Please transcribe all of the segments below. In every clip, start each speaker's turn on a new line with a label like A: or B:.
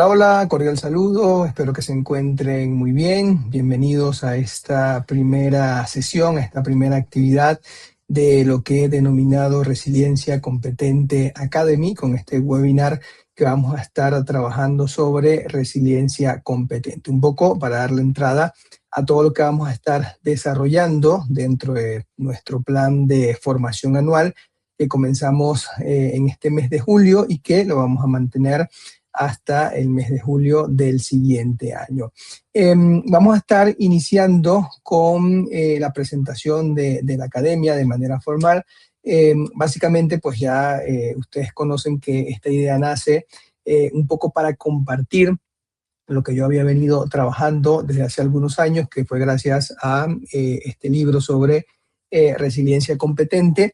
A: Hola, hola, cordial saludo, espero que se encuentren muy bien. Bienvenidos a esta primera sesión, a esta primera actividad de lo que he denominado Resiliencia Competente Academy, con este webinar que vamos a estar trabajando sobre resiliencia competente. Un poco para darle entrada a todo lo que vamos a estar desarrollando dentro de nuestro plan de formación anual que comenzamos en este mes de julio y que lo vamos a mantener hasta el mes de julio del siguiente año. Vamos a estar iniciando con la presentación de la academia de manera formal. Básicamente, pues ya ustedes conocen que esta idea nace un poco para compartir lo que yo había venido trabajando desde hace algunos años, que fue gracias a este libro sobre resiliencia competente.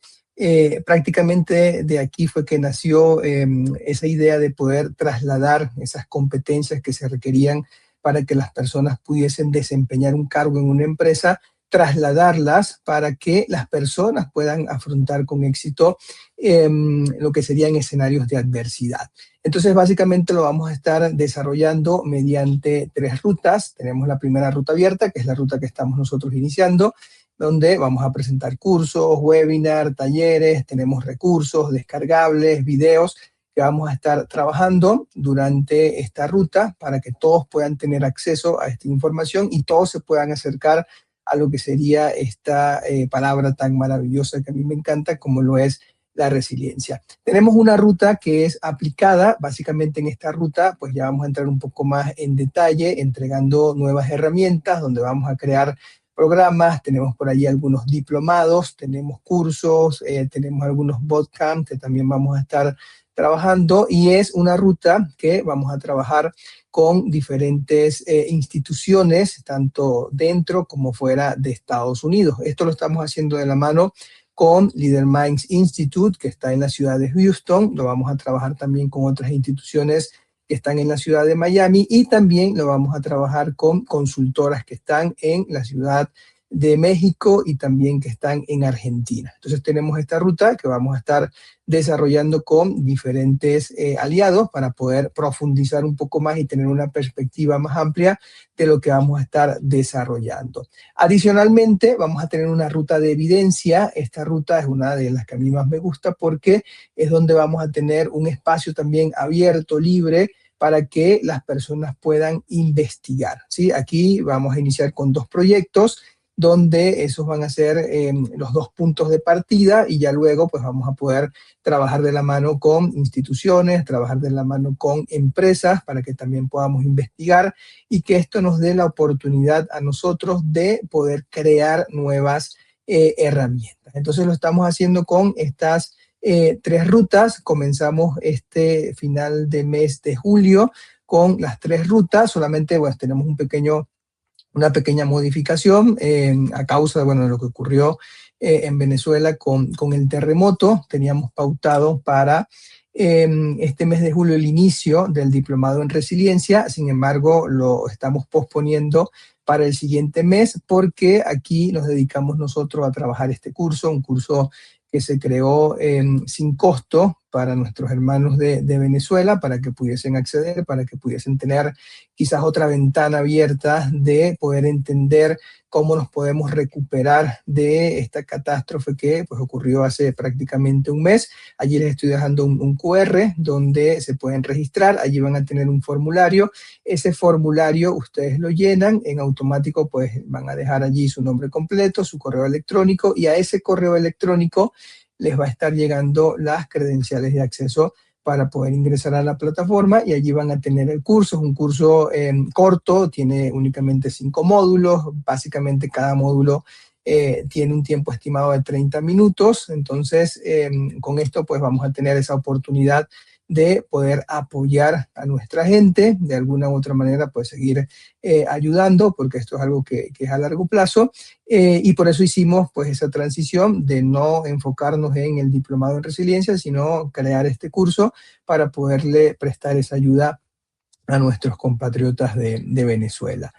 A: Prácticamente de aquí fue que nació esa idea de poder trasladar esas competencias que se requerían para que las personas pudiesen desempeñar un cargo en una empresa, trasladarlas para que las personas puedan afrontar con éxito lo que serían escenarios de adversidad. Entonces, básicamente lo vamos a estar desarrollando mediante 3 rutas. Tenemos la primera ruta abierta, que es la ruta que estamos nosotros iniciando, donde vamos a presentar cursos, webinars, talleres, tenemos recursos descargables, videos que vamos a estar trabajando durante esta ruta para que todos puedan tener acceso a esta información y todos se puedan acercar a lo que sería esta palabra tan maravillosa que a mí me encanta, como lo es la resiliencia. Tenemos una ruta que es aplicada. Básicamente en esta ruta pues ya vamos a entrar un poco más en detalle, entregando nuevas herramientas donde vamos a crear programas. Tenemos por allí algunos diplomados, tenemos cursos, tenemos algunos bootcamps que también vamos a estar trabajando, y es una ruta que vamos a trabajar con diferentes instituciones, tanto dentro como fuera de Estados Unidos. Esto lo estamos haciendo de la mano con Leader Minds Institute, que está en la ciudad de Houston. Lo vamos a trabajar también con otras instituciones que están en la ciudad de Miami, y también lo vamos a trabajar con consultoras que están en la ciudad de México y también que están en Argentina. Entonces tenemos esta ruta que vamos a estar desarrollando con diferentes aliados para poder profundizar un poco más y tener una perspectiva más amplia de lo que vamos a estar desarrollando. Adicionalmente, vamos a tener una ruta de evidencia. Esta ruta es una de las que a mí más me gusta porque es donde vamos a tener un espacio también abierto, libre, para que las personas puedan investigar, ¿sí? Aquí vamos a iniciar con 2 proyectos donde esos van a ser los 2 puntos de partida, y ya luego pues vamos a poder trabajar de la mano con instituciones, trabajar de la mano con empresas para que también podamos investigar y que esto nos dé la oportunidad a nosotros de poder crear nuevas herramientas. Entonces lo estamos haciendo con estas 3 rutas. Comenzamos este final de mes de julio con las 3 rutas. Solamente pues tenemos una pequeña modificación a causa de lo que ocurrió en Venezuela con el terremoto. Teníamos pautado para este mes de julio el inicio del diplomado en resiliencia. Sin embargo, lo estamos posponiendo para el siguiente mes porque aquí nos dedicamos nosotros a trabajar este curso, un curso que se creó sin costo para nuestros hermanos de Venezuela, para que pudiesen acceder, para que pudiesen tener quizás otra ventana abierta de poder entender cómo nos podemos recuperar de esta catástrofe que pues ocurrió hace prácticamente un mes. Allí les estoy dejando un QR donde se pueden registrar. Allí van a tener un formulario. Ese formulario ustedes lo llenan, en automático pues van a dejar allí su nombre completo, su correo electrónico, y a ese correo electrónico les va a estar llegando las credenciales de acceso para poder ingresar a la plataforma, y allí van a tener el curso. Es un curso corto, tiene únicamente 5 módulos. Básicamente cada módulo tiene un tiempo estimado de 30 minutos. Entonces, con esto pues vamos a tener esa oportunidad de poder apoyar a nuestra gente, de alguna u otra manera pues seguir ayudando, porque esto es algo que es a largo plazo, y por eso hicimos pues esa transición de no enfocarnos en el diplomado en resiliencia, sino crear este curso para poderle prestar esa ayuda a nuestros compatriotas de Venezuela.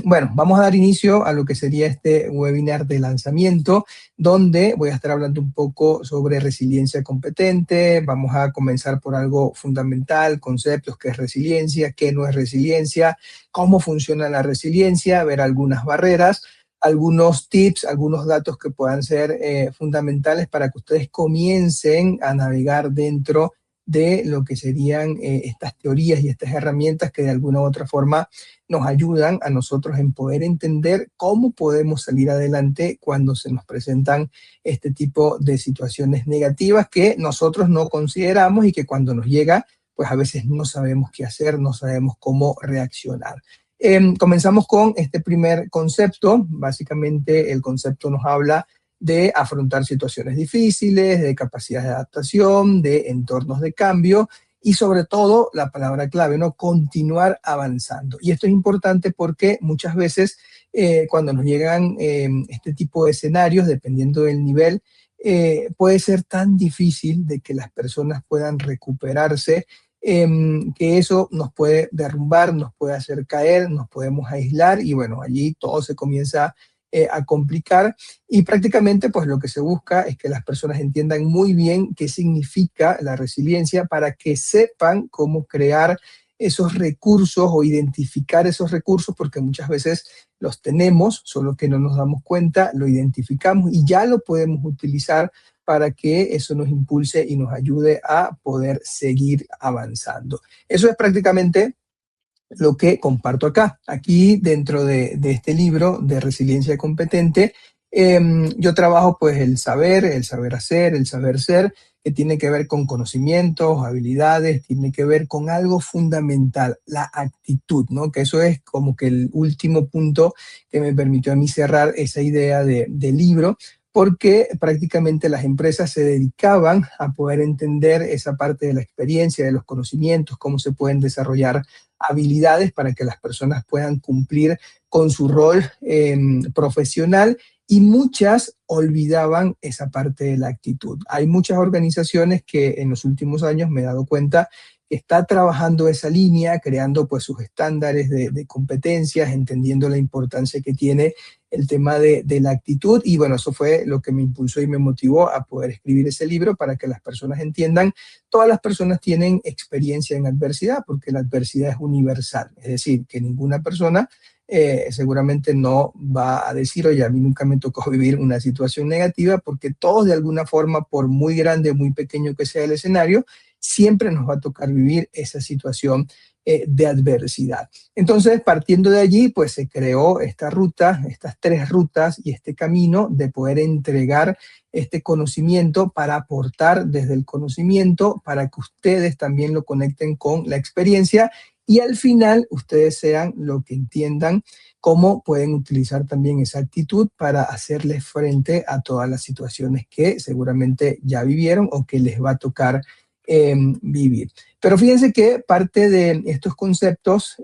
A: Bueno, vamos a dar inicio a lo que sería este webinar de lanzamiento, donde voy a estar hablando un poco sobre resiliencia competente. Vamos a comenzar por algo fundamental, conceptos, qué es resiliencia, qué no es resiliencia, cómo funciona la resiliencia, ver algunas barreras, algunos tips, algunos datos que puedan ser fundamentales para que ustedes comiencen a navegar dentro de lo que serían estas teorías y estas herramientas que de alguna u otra forma nos ayudan a nosotros en poder entender cómo podemos salir adelante cuando se nos presentan este tipo de situaciones negativas que nosotros no consideramos y que cuando nos llega, pues a veces no sabemos qué hacer, no sabemos cómo reaccionar. Comenzamos con este primer concepto. Básicamente el concepto nos habla de afrontar situaciones difíciles, de capacidad de adaptación, de entornos de cambio y sobre todo, la palabra clave, ¿no? Continuar avanzando. Y esto es importante porque muchas veces cuando nos llegan este tipo de escenarios, dependiendo del nivel, puede ser tan difícil de que las personas puedan recuperarse, que eso nos puede derrumbar, nos puede hacer caer, nos podemos aislar y bueno, allí todo se comienza a complicar y prácticamente pues lo que se busca es que las personas entiendan muy bien qué significa la resiliencia para que sepan cómo crear esos recursos o identificar esos recursos, porque muchas veces los tenemos, solo que no nos damos cuenta, lo identificamos y ya lo podemos utilizar para que eso nos impulse y nos ayude a poder seguir avanzando. Eso es prácticamente lo que comparto acá. Aquí dentro de este libro de Resiliencia Competente, yo trabajo pues el saber hacer, el saber ser, que tiene que ver con conocimientos, habilidades, tiene que ver con algo fundamental, la actitud, ¿no? Que eso es como que el último punto que me permitió a mí cerrar esa idea del libro, porque prácticamente las empresas se dedicaban a poder entender esa parte de la experiencia, de los conocimientos, cómo se pueden desarrollar habilidades para que las personas puedan cumplir con su rol profesional y muchas olvidaban esa parte de la actitud. Hay muchas organizaciones que en los últimos años me he dado cuenta que está trabajando esa línea, creando pues sus estándares de competencias, entendiendo la importancia que tiene el tema de la actitud y bueno, eso fue lo que me impulsó y me motivó a poder escribir ese libro para que las personas entiendan. Todas las personas tienen experiencia en adversidad porque la adversidad es universal, es decir, que ninguna persona seguramente no va a decir, oye, a mí nunca me tocó vivir una situación negativa porque todos de alguna forma, por muy grande o muy pequeño que sea el escenario, siempre nos va a tocar vivir esa situación de adversidad. Entonces, partiendo de allí, pues se creó esta ruta, estas 3 rutas y este camino de poder entregar este conocimiento para aportar desde el conocimiento para que ustedes también lo conecten con la experiencia y al final ustedes sean lo que entiendan cómo pueden utilizar también esa actitud para hacerles frente a todas las situaciones que seguramente ya vivieron o que les va a tocar vivir. Pero fíjense que parte de estos conceptos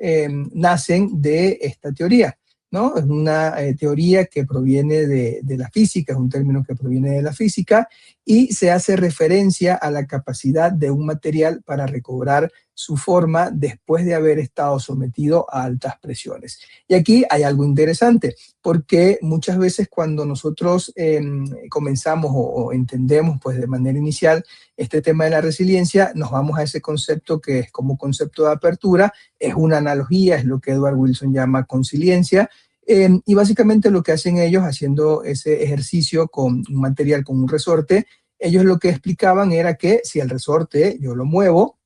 A: nacen de esta teoría, ¿no? Es una teoría que proviene de la física, es un término que proviene de la física y se hace referencia a la capacidad de un material para recobrar su forma después de haber estado sometido a altas presiones. Y aquí hay algo interesante, porque muchas veces cuando nosotros comenzamos o entendemos pues de manera inicial este tema de la resiliencia, nos vamos a ese concepto que es como concepto de apertura, es una analogía, es lo que Edward Wilson llama consiliencia, y básicamente lo que hacen ellos haciendo ese ejercicio con un material, con un resorte, ellos lo que explicaban era que si el resorte yo lo muevo,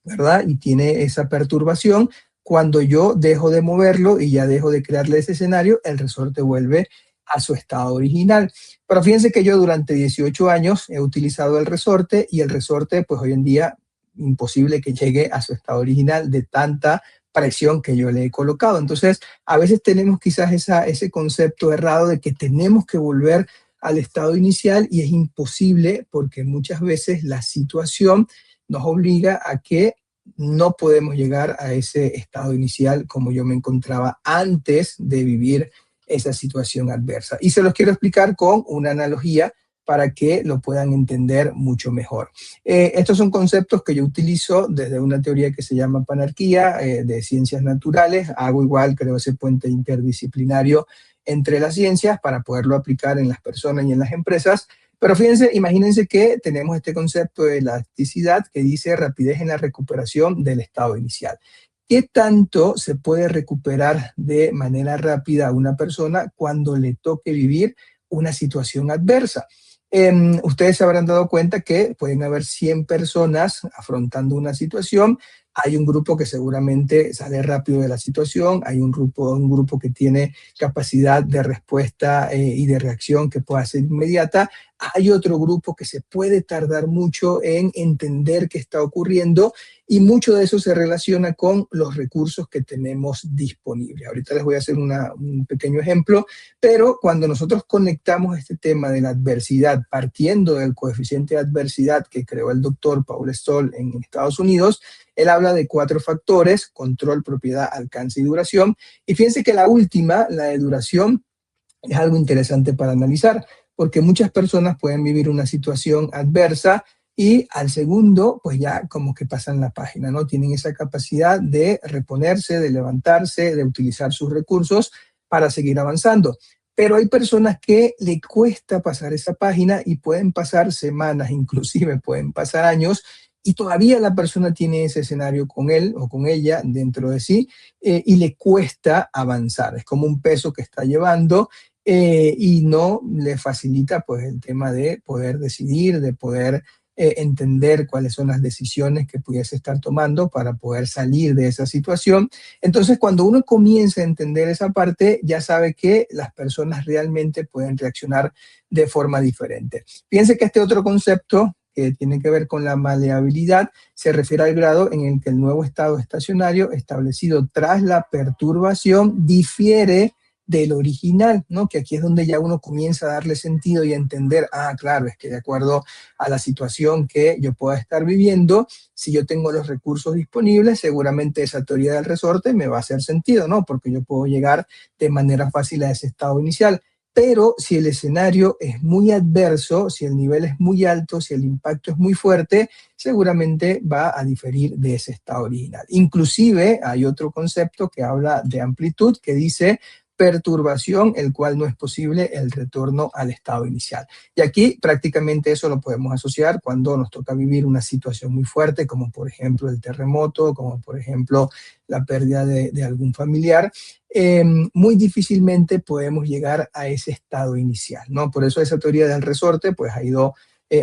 A: ¿verdad? Y tiene esa perturbación, cuando yo dejo de moverlo y ya dejo de crearle ese escenario, el resorte vuelve a su estado original. Pero fíjense que yo durante 18 años he utilizado el resorte y el resorte, pues hoy en día, imposible que llegue a su estado original de tanta presión que yo le he colocado. Entonces, a veces tenemos quizás ese concepto errado de que tenemos que volver al estado inicial y es imposible porque muchas veces la situación nos obliga a que no podemos llegar a ese estado inicial como yo me encontraba antes de vivir esa situación adversa. Y se los quiero explicar con una analogía para que lo puedan entender mucho mejor. Estos son conceptos que yo utilizo desde una teoría que se llama panarquía, de ciencias naturales. Hago igual, creo, ese puente interdisciplinario entre las ciencias para poderlo aplicar en las personas y en las empresas. Pero fíjense, imagínense que tenemos este concepto de elasticidad que dice rapidez en la recuperación del estado inicial. ¿Qué tanto se puede recuperar de manera rápida a una persona cuando le toque vivir una situación adversa? Ustedes se habrán dado cuenta que pueden haber 100 personas afrontando una situación. Hay un grupo que seguramente sale rápido de la situación, hay un grupo que tiene capacidad de respuesta y de reacción que pueda ser inmediata. Hay otro grupo que se puede tardar mucho en entender qué está ocurriendo, y mucho de eso se relaciona con los recursos que tenemos disponibles. Ahorita les voy a hacer un pequeño ejemplo, pero cuando nosotros conectamos este tema de la adversidad partiendo del coeficiente de adversidad que creó el doctor Paul Stoll en Estados Unidos, él habla de 4 factores: control, propiedad, alcance y duración. Y fíjense que la última, la de duración, es algo interesante para analizar, porque muchas personas pueden vivir una situación adversa y al segundo, pues ya como que pasan la página, ¿no? Tienen esa capacidad de reponerse, de levantarse, de utilizar sus recursos para seguir avanzando. Pero hay personas que le cuesta pasar esa página y pueden pasar semanas, inclusive pueden pasar años, y todavía la persona tiene ese escenario con él o con ella dentro de sí, y le cuesta avanzar. Es como un peso que está llevando, y no le facilita pues el tema de poder decidir, de poder entender cuáles son las decisiones que pudiese estar tomando para poder salir de esa situación. Entonces, cuando uno comienza a entender esa parte, ya sabe que las personas realmente pueden reaccionar de forma diferente. Piense que este otro concepto, que tiene que ver con la maleabilidad, se refiere al grado en el que el nuevo estado estacionario establecido tras la perturbación difiere del original, ¿no? Que aquí es donde ya uno comienza a darle sentido y a entender, claro, es que de acuerdo a la situación que yo pueda estar viviendo, si yo tengo los recursos disponibles, seguramente esa teoría del resorte me va a hacer sentido, ¿no? Porque yo puedo llegar de manera fácil a ese estado inicial. Pero si el escenario es muy adverso, si el nivel es muy alto, si el impacto es muy fuerte, seguramente va a diferir de ese estado original. Inclusive hay otro concepto que habla de amplitud, que dice perturbación, el cual no es posible el retorno al estado inicial. Y aquí prácticamente eso lo podemos asociar cuando nos toca vivir una situación muy fuerte, como por ejemplo el terremoto, como por ejemplo la pérdida de algún familiar. Muy difícilmente podemos llegar a ese estado inicial, ¿no? Por eso esa teoría del resorte pues ha ido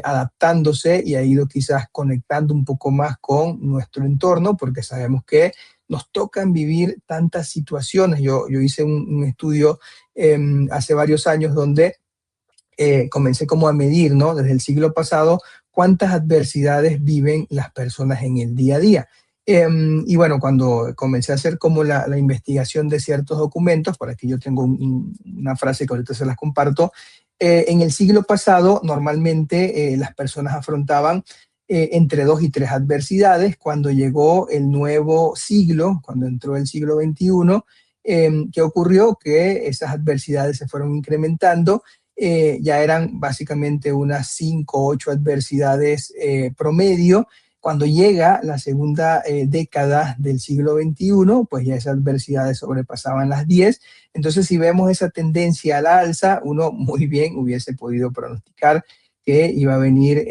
A: adaptándose y ha ido quizás conectando un poco más con nuestro entorno, porque sabemos que nos tocan vivir tantas situaciones. Yo hice un estudio hace varios años donde comencé como a medir, ¿no? Desde el siglo pasado, cuántas adversidades viven las personas en el día a día. Y bueno, cuando comencé a hacer como la investigación de ciertos documentos, por aquí yo tengo una frase que ahorita se las comparto. En el siglo pasado, normalmente las personas afrontaban entre 2 y 3 adversidades. Cuando llegó el nuevo siglo, cuando entró el siglo XXI, ¿qué ocurrió? Que esas adversidades se fueron incrementando. Ya eran básicamente unas 5 o 8 adversidades promedio. Cuando llega la segunda década del siglo XXI, pues ya esas adversidades sobrepasaban las 10. Entonces, si vemos esa tendencia a la alza, uno muy bien hubiese podido pronosticar que iba a venir,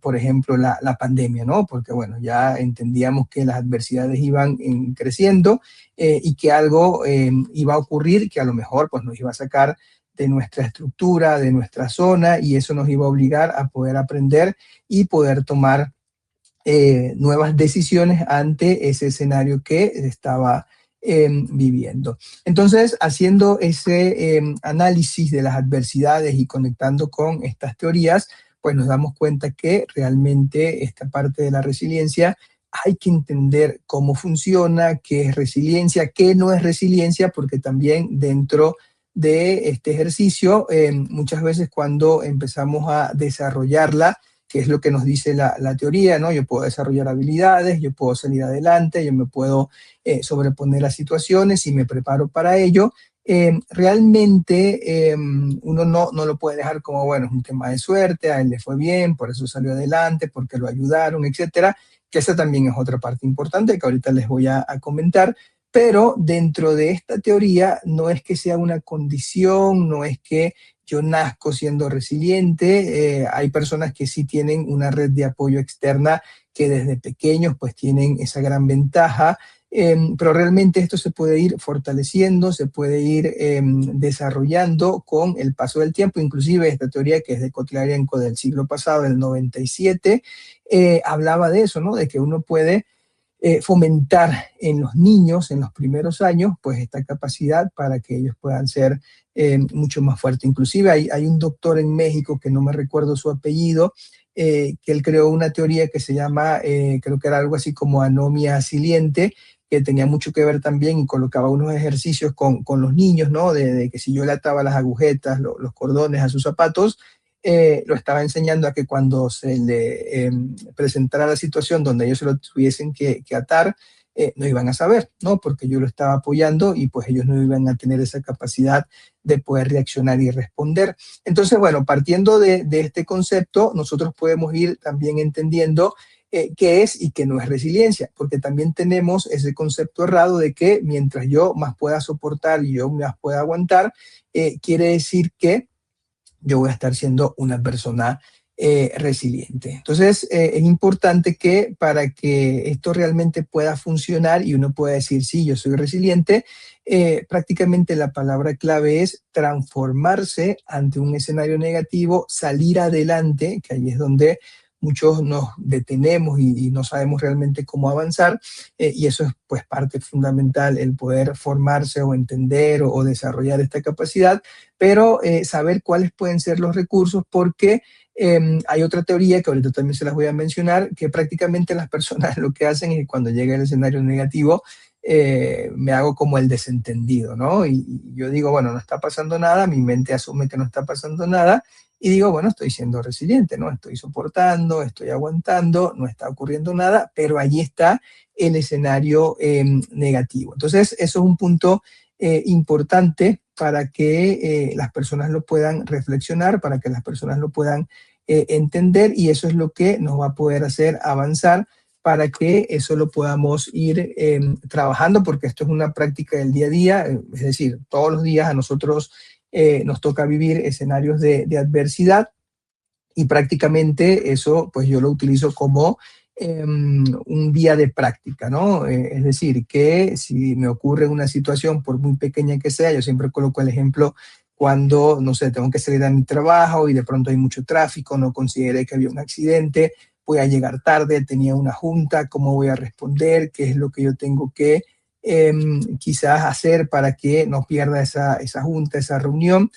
A: por ejemplo, la pandemia, ¿no? Porque, bueno, ya entendíamos que las adversidades iban creciendo, y que algo iba a ocurrir que a lo mejor pues, nos iba a sacar de nuestra estructura, de nuestra zona, y eso nos iba a obligar a poder aprender y poder tomar nuevas decisiones ante ese escenario que estaba viviendo. Entonces, haciendo ese análisis de las adversidades y conectando con estas teorías, pues nos damos cuenta que realmente esta parte de la resiliencia hay que entender cómo funciona, qué es resiliencia, qué no es resiliencia, porque también dentro de este ejercicio, muchas veces cuando empezamos a desarrollarla, que es lo que nos dice la teoría, ¿no? Yo puedo desarrollar habilidades, yo puedo salir adelante, yo me puedo sobreponer a situaciones y me preparo para ello. realmente uno no lo puede dejar como, bueno, es un tema de suerte, a él le fue bien, por eso salió adelante, porque lo ayudaron, etcétera, que esa también es otra parte importante que ahorita les voy a comentar. Pero dentro de esta teoría no es que sea una condición, no es que yo nazco siendo resiliente. Hay personas que sí tienen una red de apoyo externa que desde pequeños pues tienen esa gran ventaja. Pero realmente esto se puede ir fortaleciendo, se puede ir desarrollando con el paso del tiempo. Inclusive esta teoría, que es de Kotlyarenko del siglo pasado, del 97, hablaba de eso, ¿no? De que uno puede fomentar en los niños, en los primeros años, pues esta capacidad para que ellos puedan ser mucho más fuertes. Inclusive hay un doctor en México, que no me recuerdo su apellido, que él creó una teoría que se llama, creo que era algo así como anomia siliente, que tenía mucho que ver también, y colocaba unos ejercicios con los niños, ¿no? De que si yo le ataba las agujetas, los cordones a sus zapatos, lo estaba enseñando a que cuando se le presentara la situación donde ellos se lo tuviesen que atar, no iban a saber, ¿no? Porque yo lo estaba apoyando y pues ellos no iban a tener esa capacidad de poder reaccionar y responder. Entonces, bueno, partiendo de este concepto, nosotros podemos ir también entendiendo qué es y qué no es resiliencia, porque también tenemos ese concepto errado de que mientras yo más pueda soportar y yo más pueda aguantar, quiere decir que yo voy a estar siendo una persona resiliente. Entonces, es importante que para que esto realmente pueda funcionar y uno pueda decir, sí, yo soy resiliente, prácticamente la palabra clave es transformarse ante un escenario negativo, salir adelante, que ahí es donde muchos nos detenemos y no sabemos realmente cómo avanzar, y eso es pues parte fundamental, el poder formarse o entender o desarrollar esta capacidad, pero saber cuáles pueden ser los recursos, porque hay otra teoría que ahorita también se las voy a mencionar, que prácticamente las personas lo que hacen es que cuando llega el escenario negativo, me hago como el desentendido, ¿no? Y yo digo, bueno, no está pasando nada, mi mente asume que no está pasando nada, y digo, bueno, estoy siendo resiliente, ¿no? Estoy soportando, estoy aguantando, no está ocurriendo nada, pero allí está el escenario negativo. Entonces, eso es un punto importante para que las personas lo puedan reflexionar, para que las personas lo puedan entender, y eso es lo que nos va a poder hacer avanzar para que eso lo podamos ir trabajando, porque esto es una práctica del día a día, es decir, todos los días a nosotros nos toca vivir escenarios de adversidad, y prácticamente eso pues yo lo utilizo como un día de práctica, ¿no? Es decir, que si me ocurre una situación, por muy pequeña que sea, yo siempre coloco el ejemplo cuando, no sé, tengo que salir a mi trabajo y de pronto hay mucho tráfico, no consideré que había un accidente, voy a llegar tarde, tenía una junta, ¿cómo voy a responder? ¿Qué es lo que yo tengo que quizás hacer para que no pierda esa junta, esa reunión?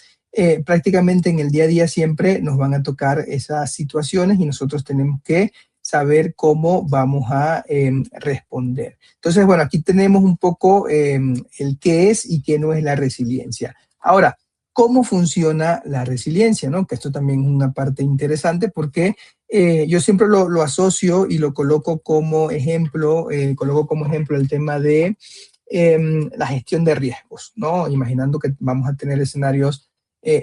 A: Prácticamente en el día a día siempre nos van a tocar esas situaciones y nosotros tenemos que saber cómo vamos a responder. Entonces, bueno, aquí tenemos un poco el qué es y qué no es la resiliencia. Ahora, ¿cómo funciona la resiliencia? ¿No? Que esto también es una parte interesante, porque yo siempre lo asocio y lo coloco como ejemplo, el tema de la gestión de riesgos, ¿no? Imaginando que vamos a tener escenarios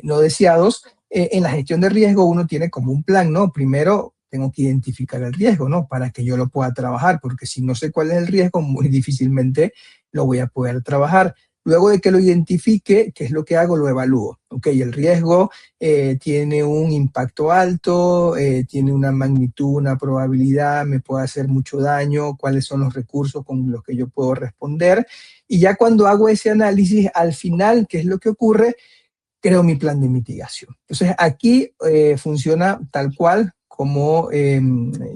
A: no deseados. En la gestión de riesgo uno tiene como un plan, ¿no? Primero tengo que identificar el riesgo, ¿no? Para que yo lo pueda trabajar, porque si no sé cuál es el riesgo, muy difícilmente lo voy a poder trabajar. Luego de que lo identifique, ¿qué es lo que hago? Lo evalúo. Ok, el riesgo tiene un impacto alto, tiene una magnitud, una probabilidad, me puede hacer mucho daño, cuáles son los recursos con los que yo puedo responder. Y ya cuando hago ese análisis, al final, ¿qué es lo que ocurre? Creo mi plan de mitigación. Entonces, aquí funciona tal cual como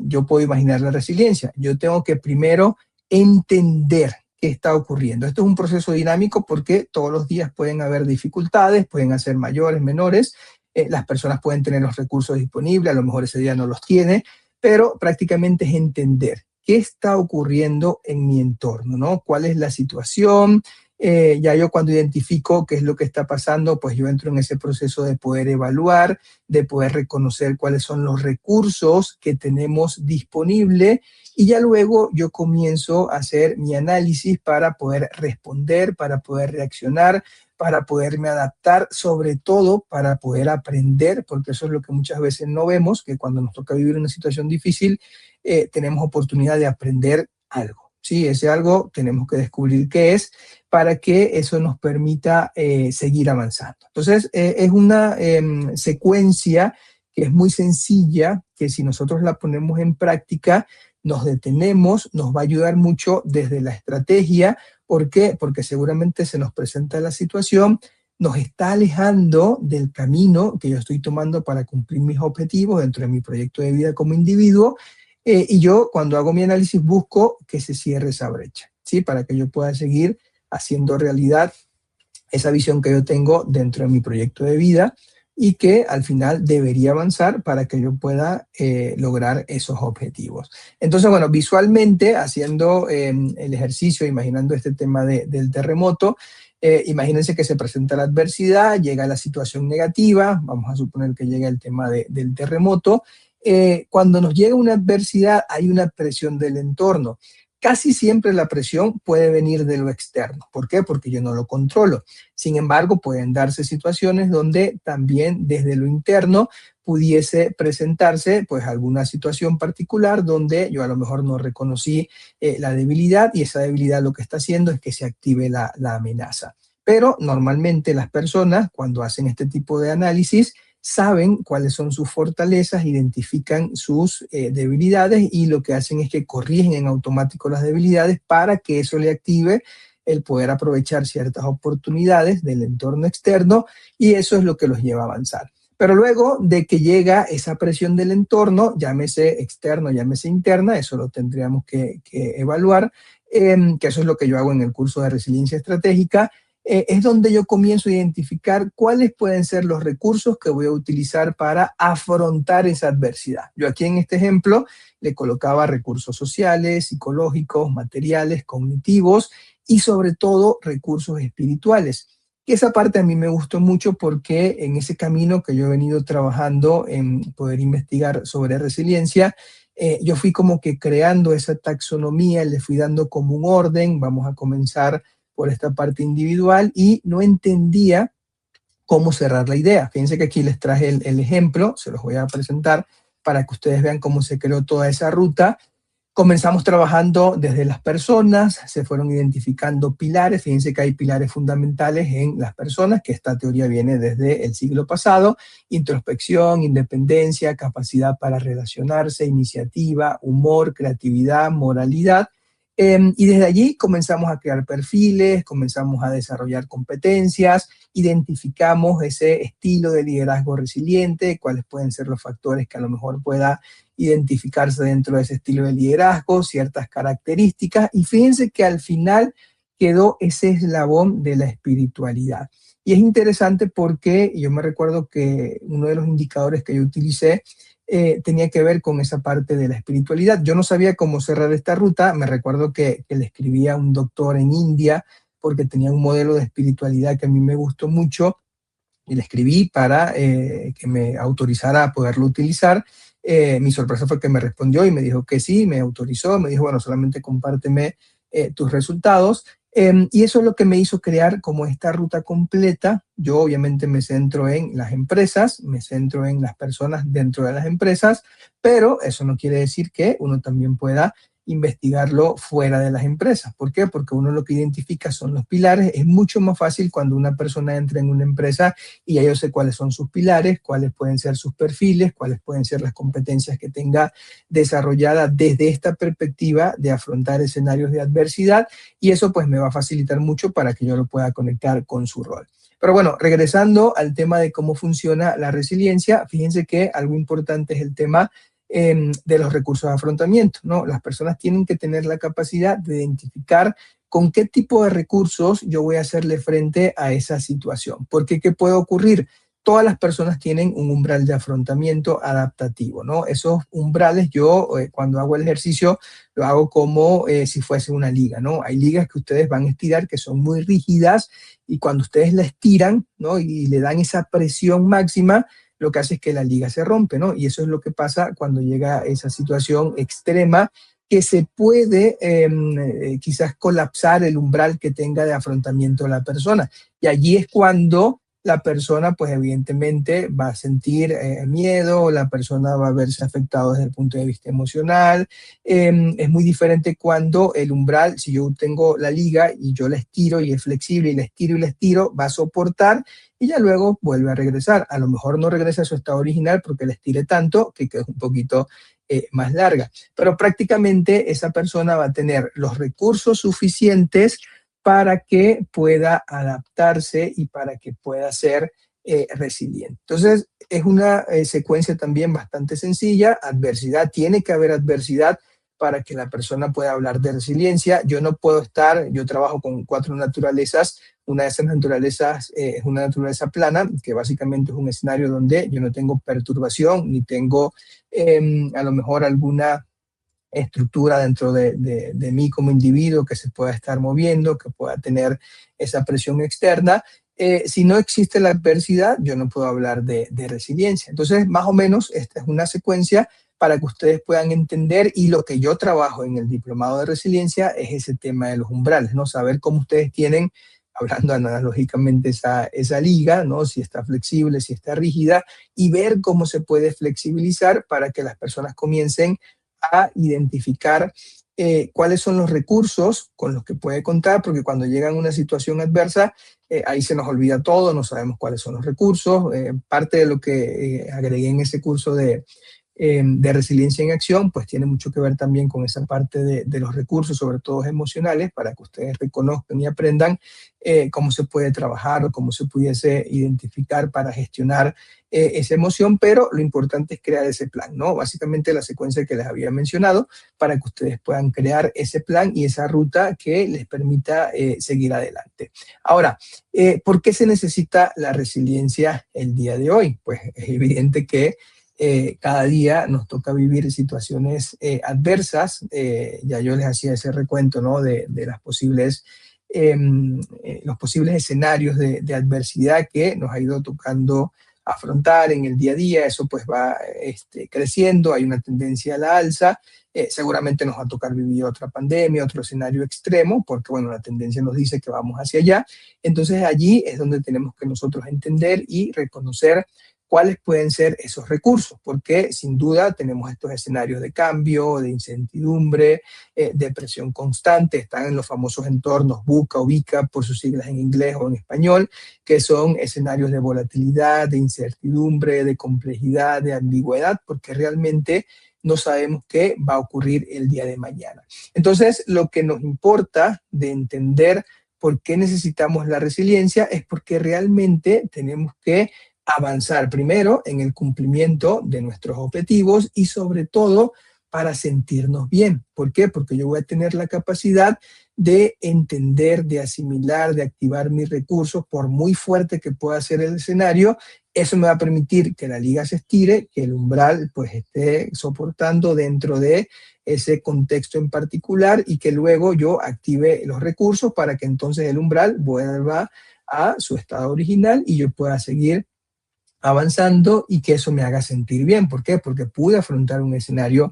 A: yo puedo imaginar la resiliencia. Yo tengo que primero entender qué está ocurriendo. Esto es un proceso dinámico, porque todos los días pueden haber dificultades, pueden ser mayores, menores. Las personas pueden tener los recursos disponibles, a lo mejor ese día no los tiene, pero prácticamente es entender qué está ocurriendo en mi entorno, ¿no? ¿Cuál es la situación? Ya yo cuando identifico qué es lo que está pasando, pues yo entro en ese proceso de poder evaluar, de poder reconocer cuáles son los recursos que tenemos disponibles y ya luego yo comienzo a hacer mi análisis para poder responder, para poder reaccionar, para poderme adaptar, sobre todo para poder aprender, porque eso es lo que muchas veces no vemos, que cuando nos toca vivir una situación difícil, tenemos oportunidad de aprender algo. Sí, ese algo tenemos que descubrir qué es para que eso nos permita seguir avanzando. Entonces, es una secuencia que es muy sencilla, que si nosotros la ponemos en práctica, nos detenemos, nos va a ayudar mucho desde la estrategia. ¿Por qué? Porque seguramente se nos presenta la situación, nos está alejando del camino que yo estoy tomando para cumplir mis objetivos dentro de mi proyecto de vida como individuo. Y yo cuando hago mi análisis busco que se cierre esa brecha, ¿sí? Para que yo pueda seguir haciendo realidad esa visión que yo tengo dentro de mi proyecto de vida y que al final debería avanzar para que yo pueda lograr esos objetivos. Entonces, bueno, visualmente haciendo el ejercicio, imaginando este tema del terremoto, imagínense que se presenta la adversidad, llega la situación negativa, vamos a suponer que llega el tema del terremoto. Cuando nos llega una adversidad hay una presión del entorno. Casi siempre la presión puede venir de lo externo. ¿Por qué? Porque yo no lo controlo. Sin embargo, pueden darse situaciones donde también desde lo interno pudiese presentarse pues alguna situación particular donde yo a lo mejor no reconocí la debilidad y esa debilidad lo que está haciendo es que se active la amenaza. Pero normalmente las personas cuando hacen este tipo de análisis saben cuáles son sus fortalezas, identifican sus debilidades y lo que hacen es que corrigen en automático las debilidades para que eso le active el poder aprovechar ciertas oportunidades del entorno externo y eso es lo que los lleva a avanzar. Pero luego de que llega esa presión del entorno, llámese externo, llámese interna, eso lo tendríamos que evaluar, que eso es lo que yo hago en el curso de resiliencia estratégica. Es donde yo comienzo a identificar cuáles pueden ser los recursos que voy a utilizar para afrontar esa adversidad. Yo aquí en este ejemplo le colocaba recursos sociales, psicológicos, materiales, cognitivos y sobre todo recursos espirituales. Y esa parte a mí me gustó mucho porque en ese camino que yo he venido trabajando en poder investigar sobre resiliencia, yo fui como que creando esa taxonomía, le fui dando como un orden, vamos a comenzar por esta parte individual y no entendía cómo cerrar la idea. Fíjense que aquí les traje el ejemplo, se los voy a presentar para que ustedes vean cómo se creó toda esa ruta. Comenzamos trabajando desde las personas, se fueron identificando pilares, fíjense que hay pilares fundamentales en las personas, que esta teoría viene desde el siglo pasado: introspección, independencia, capacidad para relacionarse, iniciativa, humor, creatividad, moralidad. Y desde allí comenzamos a crear perfiles, comenzamos a desarrollar competencias, identificamos ese estilo de liderazgo resiliente, cuáles pueden ser los factores que a lo mejor pueda identificarse dentro de ese estilo de liderazgo, ciertas características, y fíjense que al final quedó ese eslabón de la espiritualidad. Y es interesante porque yo me recuerdo que uno de los indicadores que yo utilicé tenía que ver con esa parte de la espiritualidad. Yo no sabía cómo cerrar esta ruta, me recuerdo que le escribí a un doctor en India porque tenía un modelo de espiritualidad que a mí me gustó mucho y le escribí para que me autorizara a poderlo utilizar. Mi sorpresa fue que me respondió y me dijo que sí, me autorizó, me dijo, bueno, solamente compárteme tus resultados. Y eso es lo que me hizo crear como esta ruta completa. Yo obviamente me centro en las empresas, me centro en las personas dentro de las empresas, pero eso no quiere decir que uno también pueda investigarlo fuera de las empresas. ¿Por qué? Porque uno lo que identifica son los pilares. Es mucho más fácil cuando una persona entra en una empresa y ya yo sé cuáles son sus pilares, cuáles pueden ser sus perfiles, cuáles pueden ser las competencias que tenga desarrolladas desde esta perspectiva de afrontar escenarios de adversidad, y eso pues me va a facilitar mucho para que yo lo pueda conectar con su rol. Pero bueno, regresando al tema de cómo funciona la resiliencia, fíjense que algo importante es el tema de los recursos de afrontamiento, ¿no? Las personas tienen que tener la capacidad de identificar con qué tipo de recursos yo voy a hacerle frente a esa situación. Porque ¿qué puede ocurrir? todas las personas tienen un umbral de afrontamiento adaptativo, ¿no? Esos umbrales yo cuando hago el ejercicio lo hago como si fuese una liga, ¿no? Hay ligas que ustedes van a estirar que son muy rígidas y cuando ustedes la estiran, ¿no? Y le dan esa presión máxima, lo que hace es que la liga se rompe, ¿no? Y eso es lo que pasa cuando llega esa situación extrema que se puede quizás colapsar el umbral que tenga de afrontamiento de la persona. Y allí es cuando la persona, pues evidentemente va a sentir miedo, la persona va a verse afectado desde el punto de vista emocional. Es muy diferente cuando el umbral, si yo tengo la liga y yo la estiro y es flexible y la estiro y la estiro, va a soportar y ya luego vuelve a regresar. A lo mejor no regresa a su estado original porque la estire tanto que queda un poquito más larga. Pero prácticamente esa persona va a tener los recursos suficientes para que pueda adaptarse y para que pueda ser resiliente. Entonces, es una secuencia también bastante sencilla. Adversidad, tiene que haber adversidad para que la persona pueda hablar de resiliencia. Yo no puedo estar, yo trabajo con 4 naturalezas. Una de esas naturalezas es una naturaleza plana, que básicamente es un escenario donde yo no tengo perturbación, ni tengo a lo mejor alguna estructura dentro de mí como individuo que se pueda estar moviendo, que pueda tener esa presión externa. Si no existe la adversidad, yo no puedo hablar de resiliencia. Entonces, más o menos, esta es una secuencia para que ustedes puedan entender, y lo que yo trabajo en el diplomado de resiliencia es ese tema de los umbrales, ¿no? Saber cómo ustedes tienen, hablando analógicamente, esa liga, ¿no? Si está flexible, si está rígida, y ver cómo se puede flexibilizar para que las personas comiencen a identificar cuáles son los recursos con los que puede contar, porque cuando llegan a una situación adversa, ahí se nos olvida todo, no sabemos cuáles son los recursos. Parte de lo que agregué en ese curso de resiliencia en acción, pues tiene mucho que ver también con esa parte de los recursos, sobre todo emocionales, para que ustedes reconozcan y aprendan cómo se puede trabajar o cómo se pudiese identificar para gestionar esa emoción, pero lo importante es crear ese plan, ¿no? Básicamente la secuencia que les había mencionado para que ustedes puedan crear ese plan y esa ruta que les permita seguir adelante. Ahora, ¿por qué se necesita la resiliencia el día de hoy? Pues es evidente que cada día nos toca vivir situaciones adversas. Ya yo les hacía ese recuento, ¿no? de las posibles, los posibles escenarios de adversidad que nos ha ido tocando afrontar en el día a día. Eso pues va creciendo, hay una tendencia a la alza. Seguramente nos va a tocar vivir otra pandemia, otro escenario extremo, porque bueno, la tendencia nos dice que vamos hacia allá. Entonces allí es donde tenemos que nosotros entender y reconocer cuáles pueden ser esos recursos, porque sin duda tenemos estos escenarios de cambio, de incertidumbre, de presión constante. Están en los famosos entornos VUCA o VICA, por sus siglas en inglés o en español, que son escenarios de volatilidad, de incertidumbre, de complejidad, de ambigüedad, porque realmente no sabemos qué va a ocurrir el día de mañana. Entonces, lo que nos importa de entender por qué necesitamos la resiliencia es porque realmente tenemos que avanzar primero en el cumplimiento de nuestros objetivos y sobre todo para sentirnos bien. ¿Por qué? Porque yo voy a tener la capacidad de entender, de asimilar, de activar mis recursos, por muy fuerte que pueda ser el escenario. Eso me va a permitir que la liga se estire, que el umbral pues esté soportando dentro de ese contexto en particular y que luego yo active los recursos para que entonces el umbral vuelva a su estado original y yo pueda seguir avanzando y que eso me haga sentir bien. ¿Por qué? Porque pude afrontar un escenario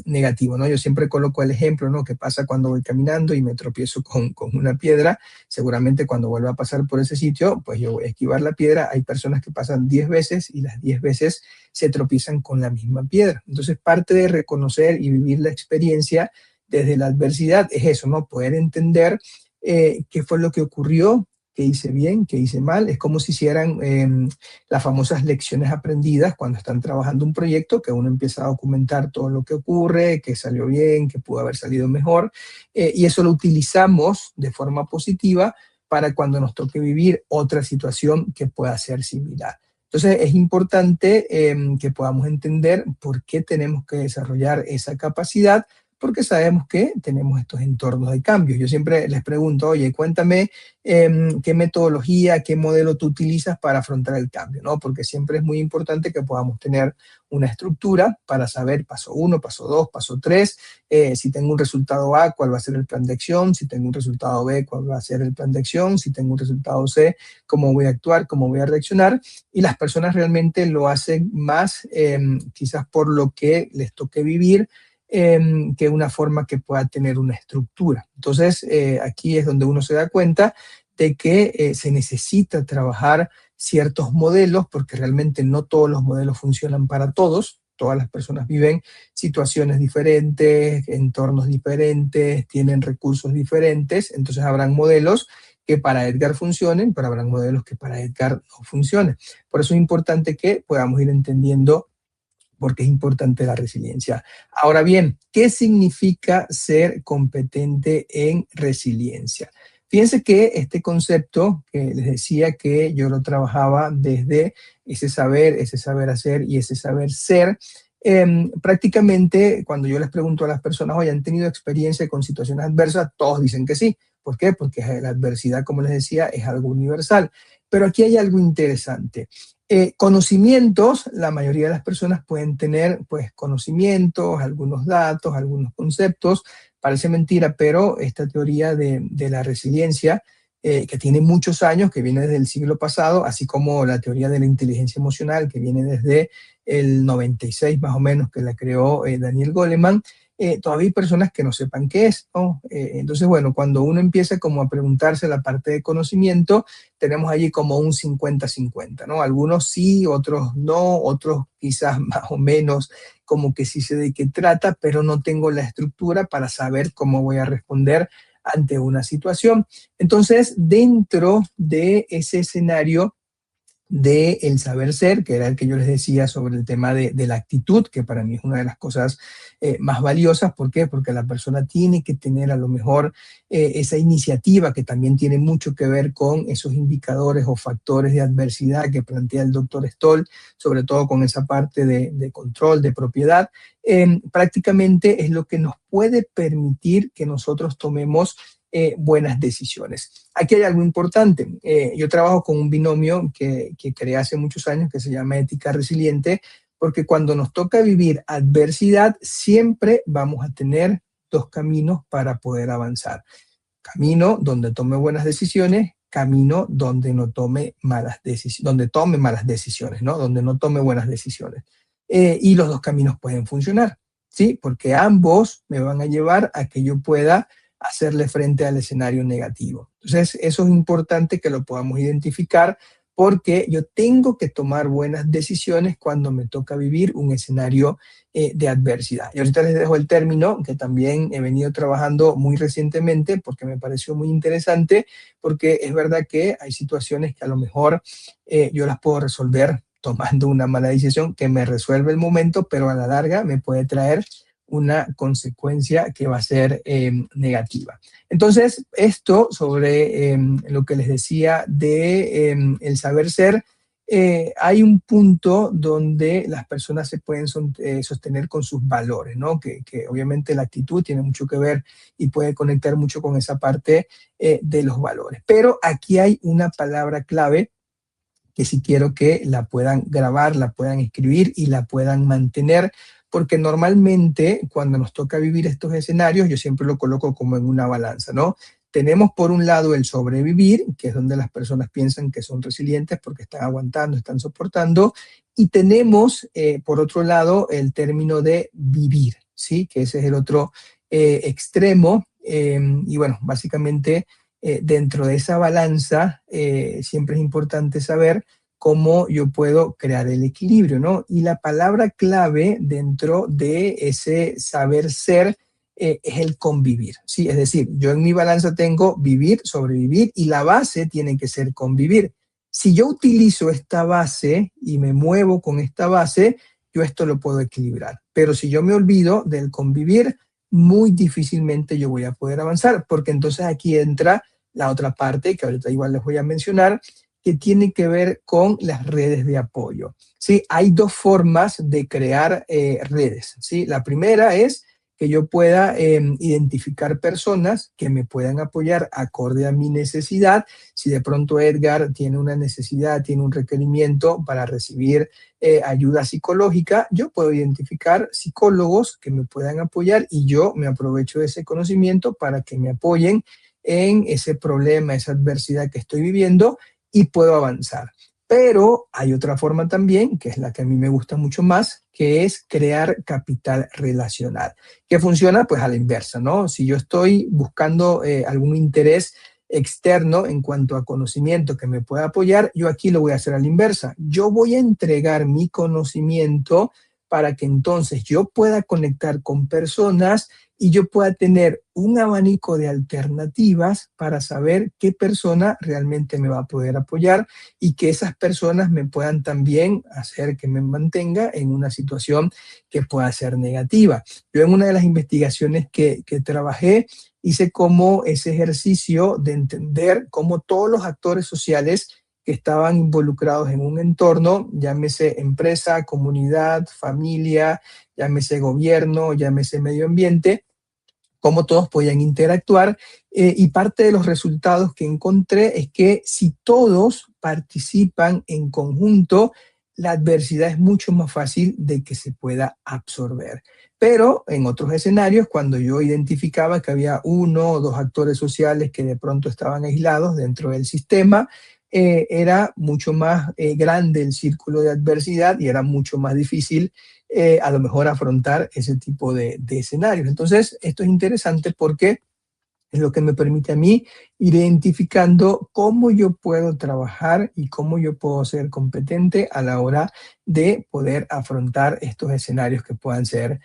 A: negativo, ¿no? Yo siempre coloco el ejemplo, ¿no? ¿Qué pasa cuando voy caminando y me tropiezo con una piedra? Seguramente cuando vuelva a pasar por ese sitio, pues yo voy a esquivar la piedra. Hay personas que pasan 10 veces y las 10 veces se tropiezan con la misma piedra. Entonces, parte de reconocer y vivir la experiencia desde la adversidad es eso, ¿no? Poder entender qué fue lo que ocurrió, qué hice bien, qué hice mal. Es como si hicieran las famosas lecciones aprendidas cuando están trabajando un proyecto, que uno empieza a documentar todo lo que ocurre, que salió bien, que pudo haber salido mejor, y eso lo utilizamos de forma positiva para cuando nos toque vivir otra situación que pueda ser similar. Entonces es importante que podamos entender por qué tenemos que desarrollar esa capacidad porque sabemos que tenemos estos entornos de cambio. Yo siempre les pregunto, oye, cuéntame qué metodología, qué modelo tú utilizas para afrontar el cambio, ¿no? Porque siempre es muy importante que podamos tener una estructura para saber paso 1, paso 2, paso 3, si tengo un resultado A, cuál va a ser el plan de acción, si tengo un resultado B, cuál va a ser el plan de acción, si tengo un resultado C, cómo voy a actuar, cómo voy a reaccionar, y las personas realmente lo hacen más quizás por lo que les toque vivir, que una forma que pueda tener una estructura. Entonces, aquí es donde uno se da cuenta de que se necesita trabajar ciertos modelos, porque realmente no todos los modelos funcionan para todos. Todas las personas viven situaciones diferentes, entornos diferentes, tienen recursos diferentes, entonces habrán modelos que para Edgar funcionen, pero habrán modelos que para Edgar no funcionen. Por eso es importante que podamos ir entendiendo porque es importante la resiliencia. Ahora bien, ¿qué significa ser competente en resiliencia? Fíjense que este concepto que les decía que yo lo trabajaba desde ese saber hacer y ese saber ser, prácticamente cuando yo les pregunto a las personas, oye, ¿han tenido experiencia con situaciones adversas? Todos dicen que sí. ¿Por qué? Porque la adversidad, como les decía, es algo universal. Pero aquí hay algo interesante. Conocimientos, la mayoría de las personas pueden tener pues conocimientos, algunos datos, algunos conceptos. Parece mentira, pero esta teoría de la resiliencia, que tiene muchos años, que viene desde el siglo pasado, así como la teoría de la inteligencia emocional, que viene desde el 96 más o menos, que la creó Daniel Goleman, todavía hay personas que no sepan qué es, ¿no? Entonces, bueno, cuando uno empieza como a preguntarse la parte de conocimiento, tenemos allí como un 50-50, ¿no? Algunos sí, otros no, otros quizás más o menos como que sí sé de qué trata, pero no tengo la estructura para saber cómo voy a responder ante una situación. Entonces, dentro de ese escenario del saber ser, que era el que yo les decía sobre el tema de la actitud, que para mí es una de las cosas más valiosas. ¿Por qué? Porque la persona tiene que tener a lo mejor esa iniciativa que también tiene mucho que ver con esos indicadores o factores de adversidad que plantea el doctor Stoll, sobre todo con esa parte de control, de propiedad. Prácticamente es lo que nos puede permitir que nosotros tomemos buenas decisiones. Aquí hay algo importante. Yo trabajo con un binomio que creé hace muchos años que se llama ética resiliente, porque cuando nos toca vivir adversidad, siempre vamos a tener dos caminos para poder avanzar. Camino donde tome buenas decisiones, camino donde no tome malas decisiones, donde tome malas decisiones, ¿no? Donde no tome buenas decisiones. Y los dos caminos pueden funcionar, ¿sí? Porque ambos me van a llevar a que yo pueda hacerle frente al escenario negativo. Entonces, eso es importante que lo podamos identificar, porque yo tengo que tomar buenas decisiones cuando me toca vivir un escenario de adversidad. Y ahorita les dejo el término que también he venido trabajando muy recientemente porque me pareció muy interesante, porque es verdad que hay situaciones que a lo mejor yo las puedo resolver tomando una mala decisión que me resuelve el momento, pero a la larga me puede traer una consecuencia que va a ser negativa. Entonces, esto sobre lo que les decía de el saber ser, hay un punto donde las personas se pueden sostener con sus valores, ¿no? Que obviamente la actitud tiene mucho que ver y puede conectar mucho con esa parte de los valores. Pero aquí hay una palabra clave que sí quiero que la puedan grabar, la puedan escribir y la puedan mantener, porque normalmente cuando nos toca vivir estos escenarios, yo siempre lo coloco como en una balanza, ¿no? Tenemos por un lado el sobrevivir, que es donde las personas piensan que son resilientes porque están aguantando, están soportando, y tenemos por otro lado el término de vivir, ¿sí? Que ese es el otro extremo, y bueno, básicamente dentro de esa balanza siempre es importante saber cómo yo puedo crear el equilibrio, ¿no? Y la palabra clave dentro de ese saber ser es el convivir, ¿sí? Es decir, yo en mi balanza tengo vivir, sobrevivir, y la base tiene que ser convivir. Si yo utilizo esta base y me muevo con esta base, yo esto lo puedo equilibrar. Pero si yo me olvido del convivir, muy difícilmente yo voy a poder avanzar, porque entonces aquí entra la otra parte, que ahorita igual les voy a mencionar, que tiene que ver con las redes de apoyo. ¿Sí? Hay dos formas de crear redes. ¿Sí? La primera es que yo pueda identificar personas que me puedan apoyar acorde a mi necesidad. Si de pronto Edgar tiene una necesidad, tiene un requerimiento para recibir ayuda psicológica, yo puedo identificar psicólogos que me puedan apoyar y yo me aprovecho de ese conocimiento para que me apoyen en ese problema, esa adversidad que estoy viviendo y puedo avanzar. Pero hay otra forma también, que es la que a mí me gusta mucho más, que es crear capital relacional, que funciona pues a la inversa, ¿no? Si yo estoy buscando algún interés externo en cuanto a conocimiento que me pueda apoyar, yo aquí lo voy a hacer a la inversa. Yo voy a entregar mi conocimiento para que entonces yo pueda conectar con personas y yo pueda tener un abanico de alternativas para saber qué persona realmente me va a poder apoyar y que esas personas me puedan también hacer que me mantenga en una situación que pueda ser negativa. Yo en una de las investigaciones que trabajé hice como ese ejercicio de entender cómo todos los actores sociales que estaban involucrados en un entorno, llámese empresa, comunidad, familia, llámese gobierno, llámese medio ambiente, cómo todos podían interactuar y parte de los resultados que encontré es que si todos participan en conjunto, la adversidad es mucho más fácil de que se pueda absorber. Pero en otros escenarios, cuando yo identificaba que había uno o dos actores sociales que de pronto estaban aislados dentro del sistema, era mucho más grande el círculo de adversidad y era mucho más difícil a lo mejor afrontar ese tipo de escenarios. Entonces, esto es interesante porque es lo que me permite a mí ir identificando cómo yo puedo trabajar y cómo yo puedo ser competente a la hora de poder afrontar estos escenarios que puedan ser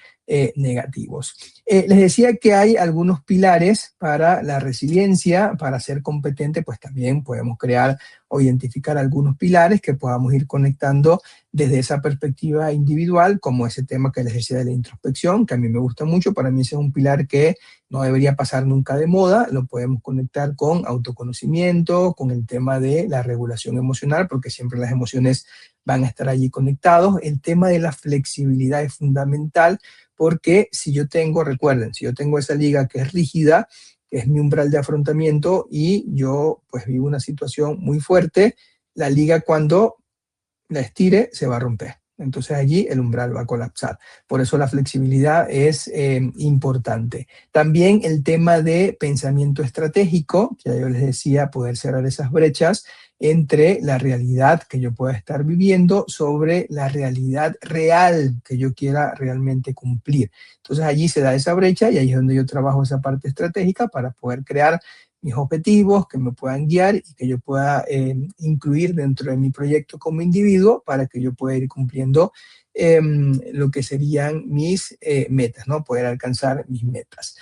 A: negativos. Les decía que hay algunos pilares para la resiliencia, para ser competente, pues también podemos crear o identificar algunos pilares que podamos ir conectando desde esa perspectiva individual, como ese tema que les decía de la introspección, que a mí me gusta mucho. Para mí ese es un pilar que no debería pasar nunca de moda. Lo podemos conectar con autoconocimiento, con el tema de la regulación emocional, porque siempre las emociones van a estar allí conectados. El tema de la flexibilidad es fundamental, porque si yo tengo, recuerden, si yo tengo esa liga que es rígida, que es mi umbral de afrontamiento, y yo pues vivo una situación muy fuerte, la liga cuando la estire se va a romper. Entonces allí el umbral va a colapsar. Por eso la flexibilidad es importante. También el tema de pensamiento estratégico, que yo les decía, poder cerrar esas brechas entre la realidad que yo pueda estar viviendo sobre la realidad real que yo quiera realmente cumplir. Entonces allí se da esa brecha y ahí es donde yo trabajo esa parte estratégica para poder crear mis objetivos, que me puedan guiar y que yo pueda incluir dentro de mi proyecto como individuo para que yo pueda ir cumpliendo lo que serían mis metas, ¿no? Poder alcanzar mis metas.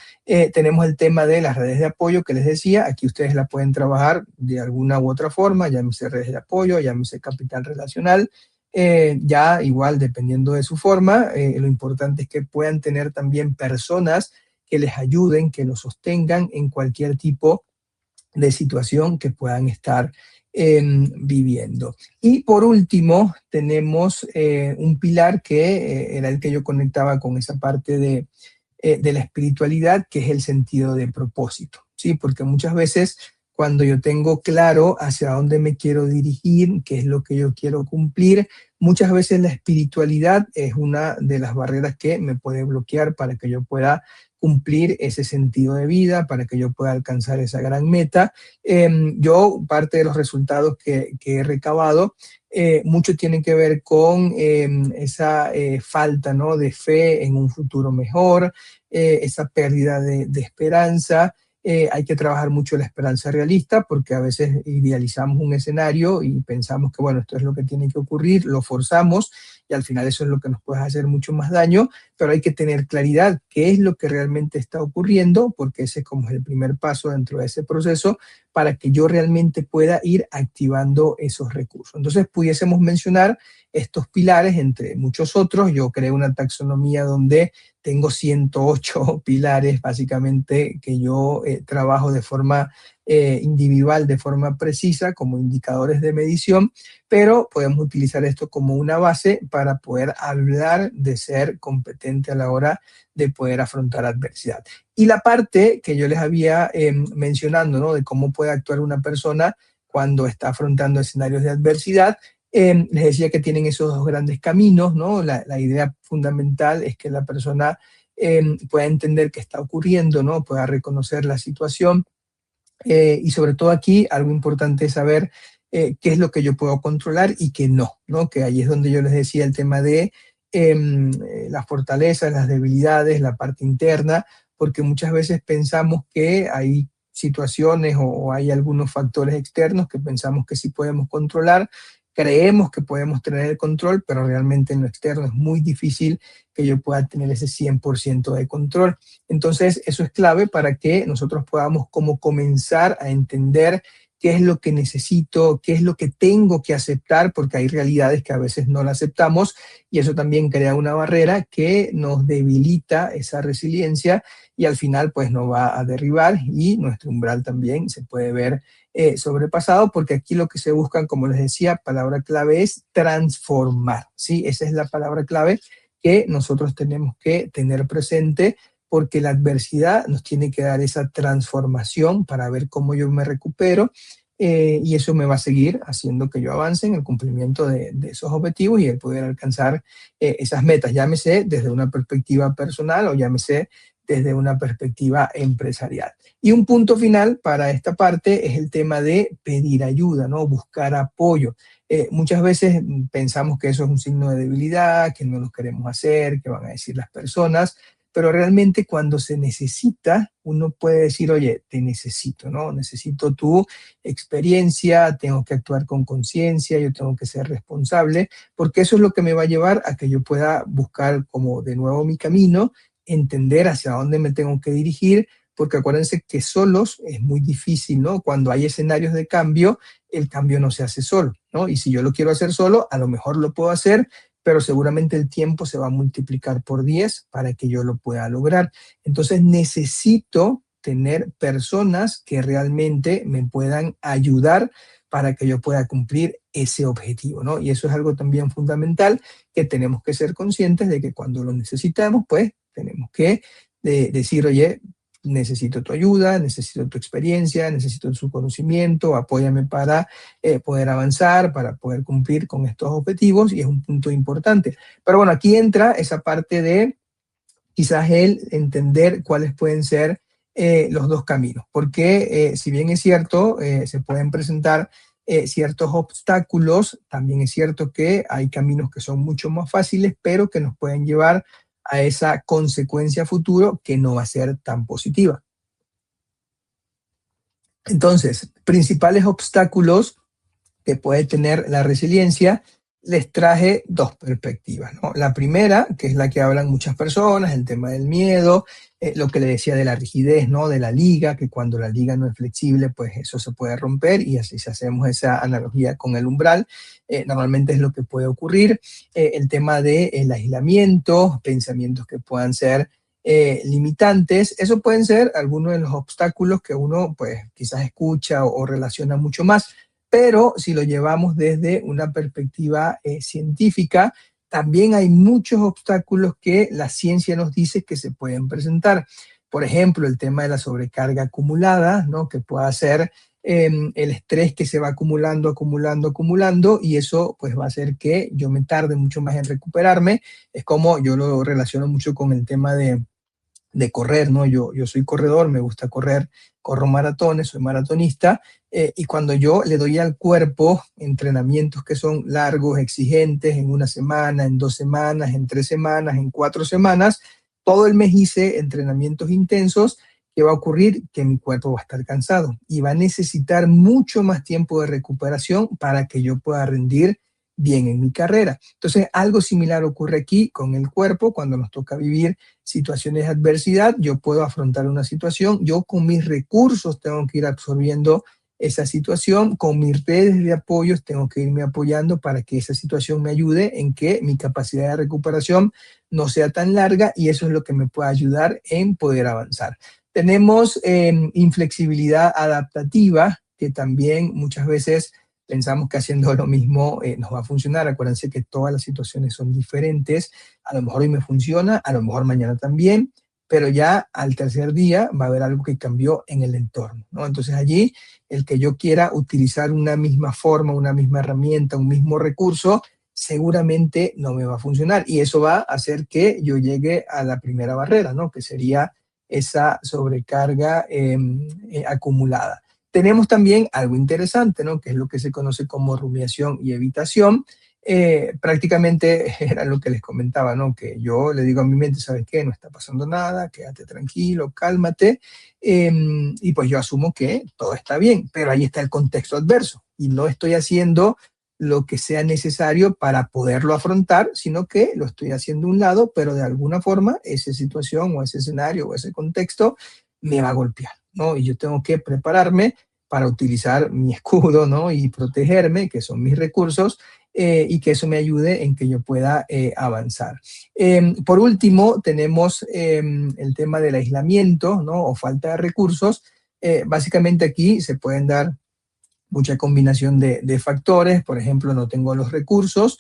A: Tenemos el tema de las redes de apoyo que les decía. Aquí ustedes la pueden trabajar de alguna u otra forma, llámese redes de apoyo, llámese capital relacional. Ya igual, dependiendo de su forma, lo importante es que puedan tener también personas que les ayuden, que los sostengan en cualquier tipo de situación que puedan estar viviendo. Y por último, tenemos un pilar que era el que yo conectaba con esa parte de la espiritualidad, que es el sentido de propósito, ¿sí? Porque muchas veces cuando yo tengo claro hacia dónde me quiero dirigir, qué es lo que yo quiero cumplir, muchas veces la espiritualidad es una de las barreras que me puede bloquear para que yo pueda cumplir ese sentido de vida, para que yo pueda alcanzar esa gran meta. Yo, parte de los resultados que he recabado, mucho tienen que ver con esa falta, ¿no?, de fe en un futuro mejor, esa pérdida de esperanza. Hay que trabajar mucho la esperanza realista, porque a veces idealizamos un escenario y pensamos que, bueno, esto es lo que tiene que ocurrir, lo forzamos y al final eso es lo que nos puede hacer mucho más daño, pero hay que tener claridad qué es lo que realmente está ocurriendo, porque ese es como el primer paso dentro de ese proceso para que yo realmente pueda ir activando esos recursos. Entonces pudiésemos mencionar estos pilares entre muchos otros. Yo creé una taxonomía donde tengo 108 pilares básicamente que yo trabajo de forma individual, de forma precisa, como indicadores de medición, pero podemos utilizar esto como una base para poder hablar de ser competente a la hora de poder afrontar adversidad. Y la parte que yo les había mencionando, ¿no? De cómo puede actuar una persona cuando está afrontando escenarios de adversidad, les decía que tienen esos dos grandes caminos, ¿no? La idea fundamental es que la persona pueda entender qué está ocurriendo, ¿no? Pueda reconocer la situación, y sobre todo aquí algo importante es saber qué es lo que yo puedo controlar y qué no, ¿no? Que ahí es donde yo les decía el tema de las fortalezas, las debilidades, la parte interna, porque muchas veces pensamos que hay situaciones o hay algunos factores externos que pensamos que sí podemos controlar, creemos que podemos tener el control, pero realmente en lo externo es muy difícil que yo pueda tener ese 100% de control. Entonces, eso es clave para que nosotros podamos como comenzar a entender qué es lo que necesito, qué es lo que tengo que aceptar, porque hay realidades que a veces no la aceptamos y eso también crea una barrera que nos debilita esa resiliencia y al final pues nos va a derribar y nuestro umbral también se puede ver sobrepasado, porque aquí lo que se buscan, como les decía, palabra clave es transformar, ¿sí? Esa es la palabra clave que nosotros tenemos que tener presente, porque la adversidad nos tiene que dar esa transformación para ver cómo yo me recupero, y eso me va a seguir haciendo que yo avance en el cumplimiento de esos objetivos y el poder alcanzar esas metas, llámese desde una perspectiva personal o llámese desde una perspectiva empresarial. Y un punto final para esta parte es el tema de pedir ayuda, ¿no? Buscar apoyo. Muchas veces pensamos que eso es un signo de debilidad, que no lo queremos hacer, que van a decir las personas, pero realmente cuando se necesita, uno puede decir, oye, te necesito, ¿no? Necesito tu experiencia, tengo que actuar con conciencia, yo tengo que ser responsable, porque eso es lo que me va a llevar a que yo pueda buscar como de nuevo mi camino, entender hacia dónde me tengo que dirigir, porque acuérdense que solos es muy difícil, ¿no? Cuando hay escenarios de cambio, el cambio no se hace solo, ¿no? Y si yo lo quiero hacer solo, a lo mejor lo puedo hacer, pero seguramente el tiempo se va a multiplicar por 10 para que yo lo pueda lograr. Entonces necesito tener personas que realmente me puedan ayudar para que yo pueda cumplir ese objetivo, ¿no? Y eso es algo también fundamental, que tenemos que ser conscientes de que cuando lo necesitamos, pues tenemos que decir, oye, necesito tu ayuda, necesito tu experiencia, necesito su conocimiento, apóyame para poder avanzar, para poder cumplir con estos objetivos, y es un punto importante. Pero bueno, aquí entra esa parte de quizás el entender cuáles pueden ser los dos caminos, porque si bien es cierto, se pueden presentar ciertos obstáculos, también es cierto que hay caminos que son mucho más fáciles, pero que nos pueden llevar a esa consecuencia futuro que no va a ser tan positiva. Entonces, principales obstáculos que puede tener la resiliencia, les traje dos perspectivas, ¿no? La primera, que es la que hablan muchas personas, el tema del miedo, lo que le decía de la rigidez, ¿no? De la liga, que cuando la liga no es flexible, pues eso se puede romper, y así si hacemos esa analogía con el umbral, normalmente es lo que puede ocurrir. El tema del aislamiento, pensamientos que puedan ser limitantes, eso pueden ser algunos de los obstáculos que uno pues quizás escucha o relaciona mucho más. Pero si lo llevamos desde una perspectiva científica, también hay muchos obstáculos que la ciencia nos dice que se pueden presentar. Por ejemplo, el tema de la sobrecarga acumulada, ¿no? Que pueda ser el estrés que se va acumulando, acumulando, acumulando, y eso pues va a hacer que yo me tarde mucho más en recuperarme. Es como yo lo relaciono mucho con el tema de correr, ¿no? Yo soy corredor, me gusta correr, corro maratones, soy maratonista, y cuando yo le doy al cuerpo entrenamientos que son largos, exigentes, en una semana, en 2 semanas, en 3 semanas, en 4 semanas, todo el mes hice entrenamientos intensos, ¿qué va a ocurrir? Que mi cuerpo va a estar cansado y va a necesitar mucho más tiempo de recuperación para que yo pueda rendir bien en mi carrera. Entonces, algo similar ocurre aquí con el cuerpo cuando nos toca vivir situaciones de adversidad. Yo puedo afrontar una situación, yo con mis recursos tengo que ir absorbiendo esa situación. Con mis redes de apoyos tengo que irme apoyando para que esa situación me ayude en que mi capacidad de recuperación no sea tan larga, y eso es lo que me puede ayudar en poder avanzar. Tenemos inflexibilidad adaptativa, que también muchas veces pensamos que haciendo lo mismo nos va a funcionar. Acuérdense que todas las situaciones son diferentes. A lo mejor hoy me funciona, a lo mejor mañana también, pero ya al tercer día va a haber algo que cambió en el entorno, ¿no? Entonces allí el que yo quiera utilizar una misma forma, una misma herramienta, un mismo recurso, seguramente no me va a funcionar, y eso va a hacer que yo llegue a la primera barrera, ¿no? Que sería esa sobrecarga acumulada. Tenemos también algo interesante, ¿no? Que es lo que se conoce como rumiación y evitación. Prácticamente era lo que les comentaba, ¿no? Que yo le digo a mi mente, ¿sabes qué? No está pasando nada, quédate tranquilo, cálmate. Y pues yo asumo que todo está bien, pero ahí está el contexto adverso y no estoy haciendo lo que sea necesario para poderlo afrontar, sino que lo estoy haciendo a un lado, pero de alguna forma esa situación o ese escenario o ese contexto me va a golpear, ¿no? Y yo tengo que prepararme para utilizar mi escudo, ¿no? Y protegerme, que son mis recursos, y que eso me ayude en que yo pueda avanzar. Por último, tenemos el tema del aislamiento, ¿no? O falta de recursos. Básicamente aquí se pueden dar mucha combinación de factores. Por ejemplo, no tengo los recursos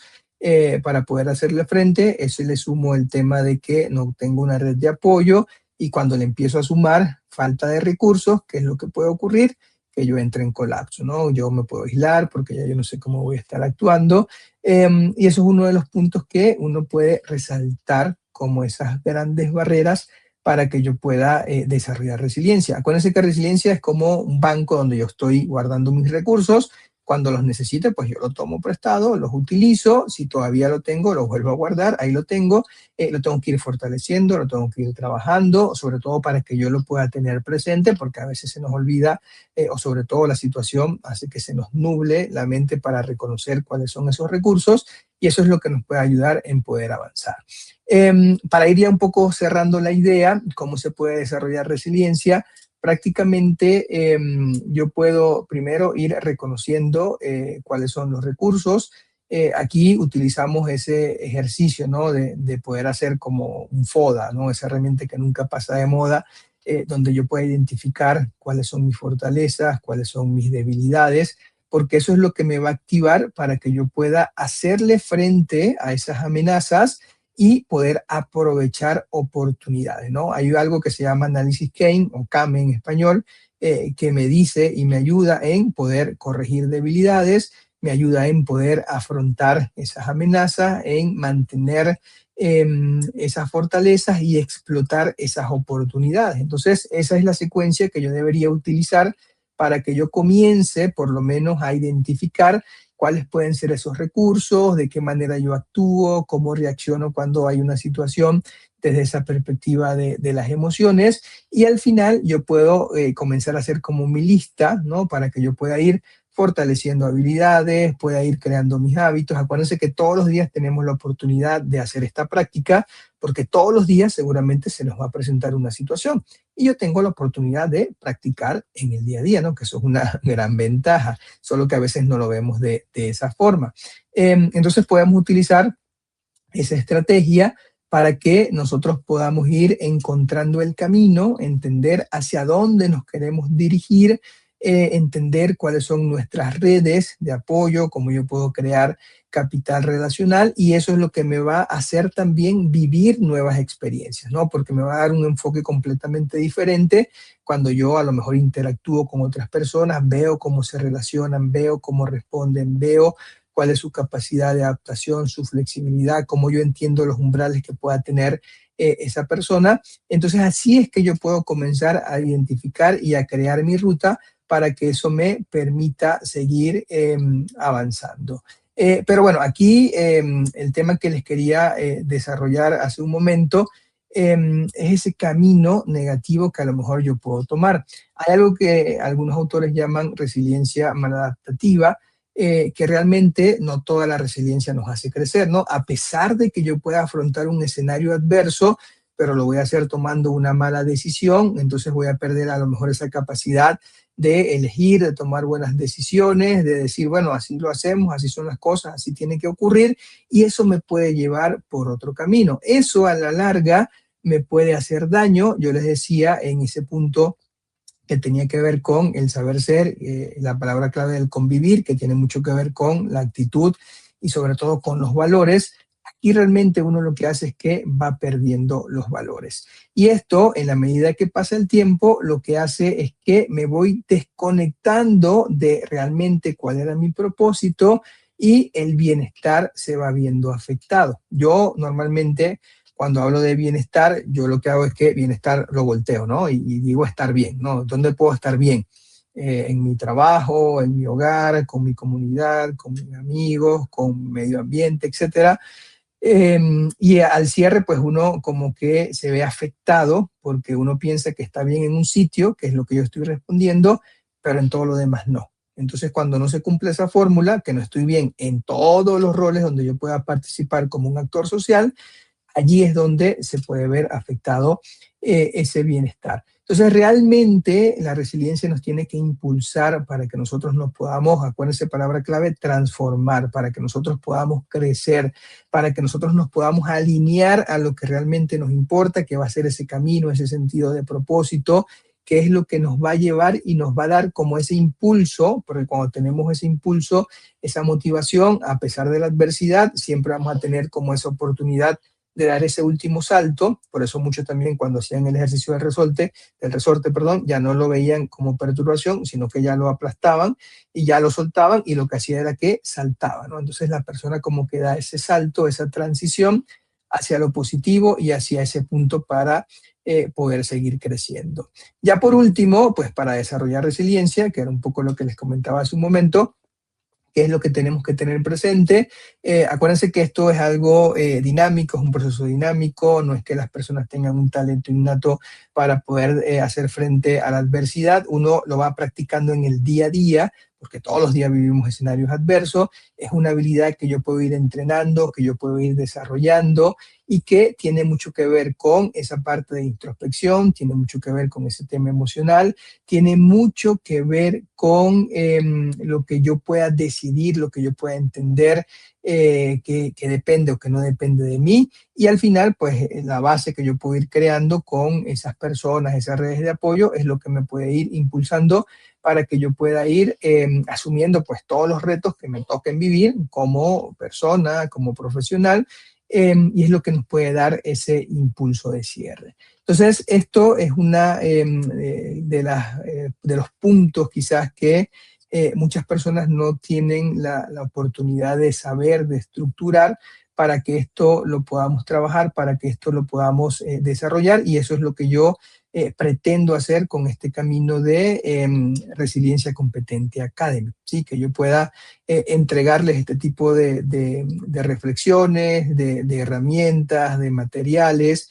A: para poder hacerle frente. Eso le sumo el tema de que no tengo una red de apoyo, y cuando le empiezo a sumar falta de recursos, ¿qué es lo que puede ocurrir? Que yo entre en colapso, ¿no? Yo me puedo aislar porque ya yo no sé cómo voy a estar actuando. Y eso es uno de los puntos que uno puede resaltar como esas grandes barreras para que yo pueda desarrollar resiliencia. Acuérdense que resiliencia es como un banco donde yo estoy guardando mis recursos. Cuando los necesite, pues yo lo tomo prestado, los utilizo. Si todavía lo tengo, lo vuelvo a guardar, ahí lo tengo. Lo tengo que ir fortaleciendo, lo tengo que ir trabajando, sobre todo para que yo lo pueda tener presente, porque a veces se nos olvida, o sobre todo la situación hace que se nos nuble la mente para reconocer cuáles son esos recursos, y eso es lo que nos puede ayudar en poder avanzar. Para ir ya un poco cerrando la idea, cómo se puede desarrollar resiliencia, prácticamente yo puedo primero ir reconociendo cuáles son los recursos. Aquí utilizamos ese ejercicio, ¿no? De poder hacer como un FODA, ¿no? Esa herramienta que nunca pasa de moda, donde yo pueda identificar cuáles son mis fortalezas, cuáles son mis debilidades, porque eso es lo que me va a activar para que yo pueda hacerle frente a esas amenazas y poder aprovechar oportunidades, ¿no? Hay algo que se llama análisis Kane o CAME en español, que me dice y me ayuda en poder corregir debilidades, me ayuda en poder afrontar esas amenazas, en mantener esas fortalezas y explotar esas oportunidades. Entonces, esa es la secuencia que yo debería utilizar para que yo comience por lo menos a identificar cuáles pueden ser esos recursos, de qué manera yo actúo, cómo reacciono cuando hay una situación desde esa perspectiva de las emociones, y al final yo puedo comenzar a hacer como mi lista, ¿no? Para que yo pueda ir fortaleciendo habilidades, pueda ir creando mis hábitos. Acuérdense que todos los días tenemos la oportunidad de hacer esta práctica, porque todos los días seguramente se nos va a presentar una situación y yo tengo la oportunidad de practicar en el día a día, ¿no? Que eso es una gran ventaja, solo que a veces no lo vemos de esa forma. Entonces podemos utilizar esa estrategia para que nosotros podamos ir encontrando el camino, entender hacia dónde nos queremos dirigir, entender cuáles son nuestras redes de apoyo, cómo yo puedo crear capital relacional, y eso es lo que me va a hacer también vivir nuevas experiencias, ¿no? Porque me va a dar un enfoque completamente diferente cuando yo a lo mejor interactúo con otras personas, veo cómo se relacionan, veo cómo responden, veo cuál es su capacidad de adaptación, su flexibilidad, cómo yo entiendo los umbrales que pueda tener esa persona. Entonces así es que yo puedo comenzar a identificar y a crear mi ruta para que eso me permita seguir avanzando. Pero bueno, aquí el tema que les quería desarrollar hace un momento es ese camino negativo que a lo mejor yo puedo tomar. Hay algo que algunos autores llaman resiliencia maladaptativa, que realmente no toda la resiliencia nos hace crecer, ¿no? A pesar de que yo pueda afrontar un escenario adverso, pero lo voy a hacer tomando una mala decisión, entonces voy a perder a lo mejor esa capacidad de elegir, de tomar buenas decisiones, de decir, bueno, así lo hacemos, así son las cosas, así tiene que ocurrir, y eso me puede llevar por otro camino. Eso a la larga me puede hacer daño. Yo les decía en ese punto que tenía que ver con el saber ser, la palabra clave del convivir, que tiene mucho que ver con la actitud y sobre todo con los valores. Aquí realmente uno lo que hace es que va perdiendo los valores. Y esto, en la medida que pasa el tiempo, lo que hace es que me voy desconectando de realmente cuál era mi propósito y el bienestar se va viendo afectado. Yo normalmente cuando hablo de bienestar, yo lo que hago es que bienestar lo volteo, ¿no? Y digo estar bien, ¿no? ¿Dónde puedo estar bien? En mi trabajo, en mi hogar, con mi comunidad, con mis amigos, con medio ambiente, etcétera. Y al cierre, pues uno como que se ve afectado porque uno piensa que está bien en un sitio, que es lo que yo estoy respondiendo, pero en todo lo demás no. Entonces, cuando no se cumple esa fórmula, que no estoy bien en todos los roles donde yo pueda participar como un actor social, allí es donde se puede ver afectado ese bienestar. Entonces, realmente la resiliencia nos tiene que impulsar para que nosotros nos podamos, acuérdense, palabra clave, transformar, para que nosotros podamos crecer, para que nosotros nos podamos alinear a lo que realmente nos importa, que va a ser ese camino, ese sentido de propósito, que es lo que nos va a llevar y nos va a dar como ese impulso, porque cuando tenemos ese impulso, esa motivación, a pesar de la adversidad, siempre vamos a tener como esa oportunidad de dar ese último salto. Por eso muchos también cuando hacían el ejercicio del resorte, perdón, ya no lo veían como perturbación, sino que ya lo aplastaban y ya lo soltaban y lo que hacía era que saltaba, ¿no? Entonces la persona como que da ese salto, esa transición hacia lo positivo y hacia ese punto para poder seguir creciendo. Ya por último, pues para desarrollar resiliencia, que era un poco lo que les comentaba hace un momento, qué es lo que tenemos que tener presente. Acuérdense que esto es algo dinámico, es un proceso dinámico, no es que las personas tengan un talento innato para poder hacer frente a la adversidad, uno lo va practicando en el día a día, porque todos los días vivimos escenarios adversos, es una habilidad que yo puedo ir entrenando, que yo puedo ir desarrollando y que tiene mucho que ver con esa parte de introspección, tiene mucho que ver con ese tema emocional, tiene mucho que ver con lo que yo pueda decidir, lo que yo pueda entender que depende o que no depende de mí. Y al final, pues la base que yo puedo ir creando con esas personas, esas redes de apoyo, es lo que me puede ir impulsando para que yo pueda ir asumiendo pues todos los retos que me toquen vivir como persona, como profesional, y es lo que nos puede dar ese impulso de cierre. Entonces, esto es una de los puntos quizás que muchas personas no tienen la oportunidad de saber, de estructurar para que esto lo podamos trabajar, para que esto lo podamos desarrollar, y eso es lo que yo pretendo hacer con este camino de Resiliencia Competente Academy, ¿sí? Que yo pueda entregarles este tipo de reflexiones, de herramientas, de materiales.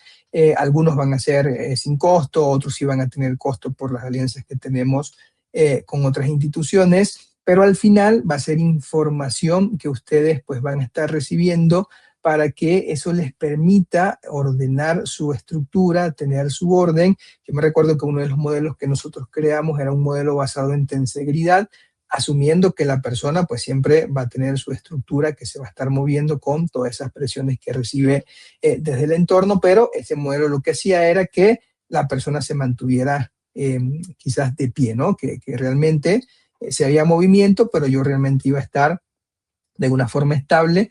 A: Algunos van a ser sin costo, otros sí van a tener costo por las alianzas que tenemos con otras instituciones, pero al final va a ser información que ustedes pues van a estar recibiendo para que eso les permita ordenar su estructura, tener su orden. Yo me recuerdo que uno de los modelos que nosotros creamos era un modelo basado en tensegridad, asumiendo que la persona pues siempre va a tener su estructura que se va a estar moviendo con todas esas presiones que recibe desde el entorno, pero ese modelo lo que hacía era que la persona se mantuviera quizás de pie, ¿no? Que realmente se había movimiento, pero yo realmente iba a estar de una forma estable.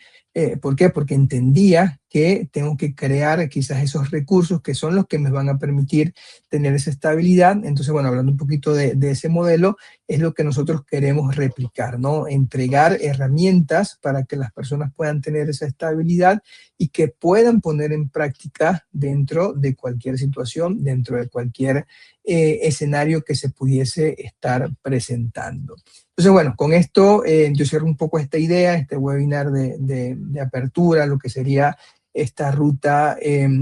A: ¿Por qué? Porque entendía que tengo que crear quizás esos recursos que son los que me van a permitir tener esa estabilidad. Entonces, bueno, hablando un poquito de ese modelo, es lo que nosotros queremos replicar, ¿no? Entregar herramientas para que las personas puedan tener esa estabilidad y que puedan poner en práctica dentro de cualquier situación, dentro de cualquier escenario que se pudiese estar presentando. Entonces, bueno, con esto yo cierro un poco esta idea, este webinar de apertura, lo que sería esta ruta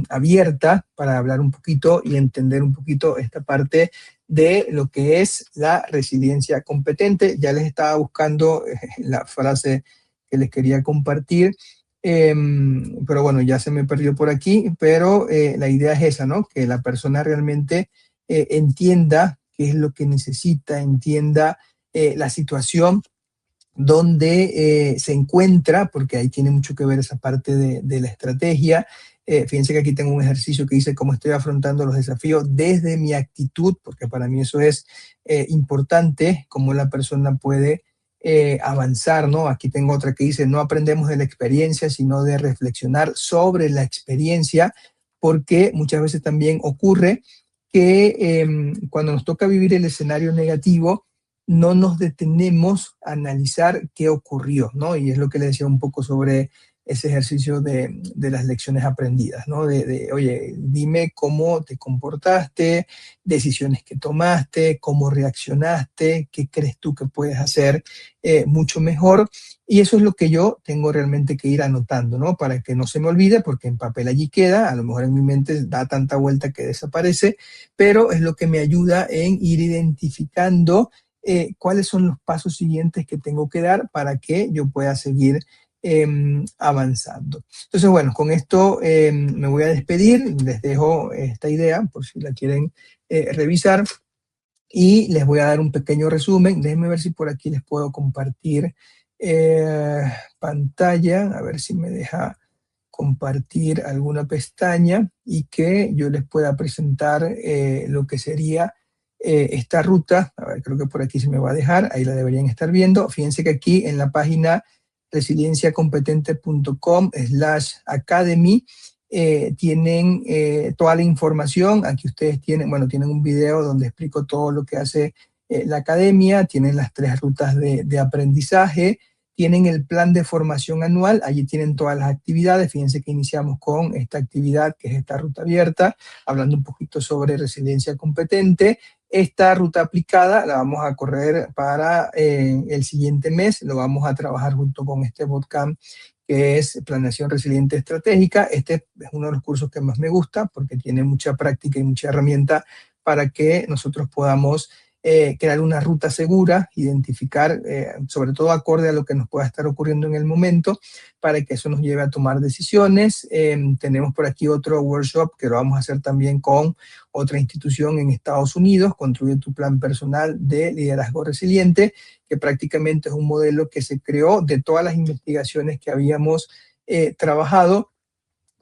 A: abierta para hablar un poquito y entender un poquito esta parte de lo que es la resiliencia competente. Ya les estaba buscando la frase que les quería compartir. Pero bueno, ya se me perdió por aquí, pero la idea es esa, ¿no? Que la persona realmente entienda qué es lo que necesita, entienda la situación donde se encuentra, porque ahí tiene mucho que ver esa parte de la estrategia. Fíjense que aquí tengo un ejercicio que dice cómo estoy afrontando los desafíos desde mi actitud, porque para mí eso es importante, cómo la persona puede avanzar, ¿no? Aquí tengo otra que dice, no aprendemos de la experiencia, sino de reflexionar sobre la experiencia, porque muchas veces también ocurre que cuando nos toca vivir el escenario negativo, no nos detenemos a analizar qué ocurrió, ¿no? Y es lo que le decía un poco sobre ese ejercicio de las lecciones aprendidas, ¿no? Oye, dime cómo te comportaste, decisiones que tomaste, cómo reaccionaste, qué crees tú que puedes hacer mucho mejor. Y eso es lo que yo tengo realmente que ir anotando, ¿no? Para que no se me olvide, porque en papel allí queda, a lo mejor en mi mente da tanta vuelta que desaparece, pero es lo que me ayuda en ir identificando cuáles son los pasos siguientes que tengo que dar para que yo pueda seguir avanzando. Entonces, bueno, con esto me voy a despedir, les dejo esta idea por si la quieren revisar y les voy a dar un pequeño resumen. Déjenme ver si por aquí les puedo compartir pantalla, a ver si me deja compartir alguna pestaña y que yo les pueda presentar lo que sería esta ruta. A ver, creo que por aquí se me va a dejar, ahí la deberían estar viendo. Fíjense que aquí en la página resilienciacompetente.com/academy tienen toda la información. Aquí ustedes tienen, bueno, tienen un video donde explico todo lo que hace la academia, tienen las 3 rutas de aprendizaje, tienen el plan de formación anual, allí tienen todas las actividades. Fíjense que iniciamos con esta actividad, que es esta ruta abierta, hablando un poquito sobre resiliencia competente. Esta ruta aplicada la vamos a correr para el siguiente mes, lo vamos a trabajar junto con este bootcamp que es Planeación Resiliente Estratégica. Este es uno de los cursos que más me gusta porque tiene mucha práctica y mucha herramienta para que nosotros podamos crear una ruta segura, identificar, sobre todo acorde a lo que nos pueda estar ocurriendo en el momento, para que eso nos lleve a tomar decisiones. Tenemos por aquí otro workshop que lo vamos a hacer también con otra institución en Estados Unidos, Construye tu plan personal de liderazgo resiliente, que prácticamente es un modelo que se creó de todas las investigaciones que habíamos trabajado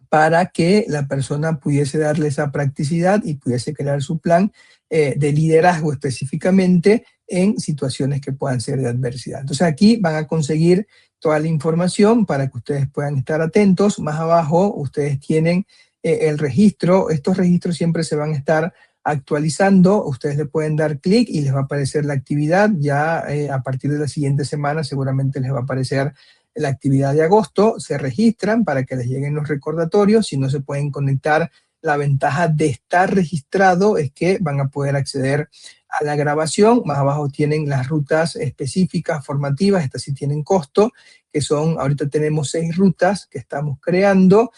A: para que la persona pudiese darle esa practicidad y pudiese crear su plan de liderazgo específicamente en situaciones que puedan ser de adversidad. Entonces aquí van a conseguir toda la información para que ustedes puedan estar atentos. Más abajo ustedes tienen el registro. Estos registros siempre se van a estar actualizando. Ustedes le pueden dar clic y les va a aparecer la actividad. Ya a partir de la siguiente semana seguramente les va a aparecer la actividad de agosto. Se registran para que les lleguen los recordatorios. Si no se pueden conectar, la ventaja de estar registrado es que van a poder acceder a la grabación. Más abajo tienen las rutas específicas, formativas. Estas sí tienen costo, que son, ahorita tenemos 6 rutas que estamos creando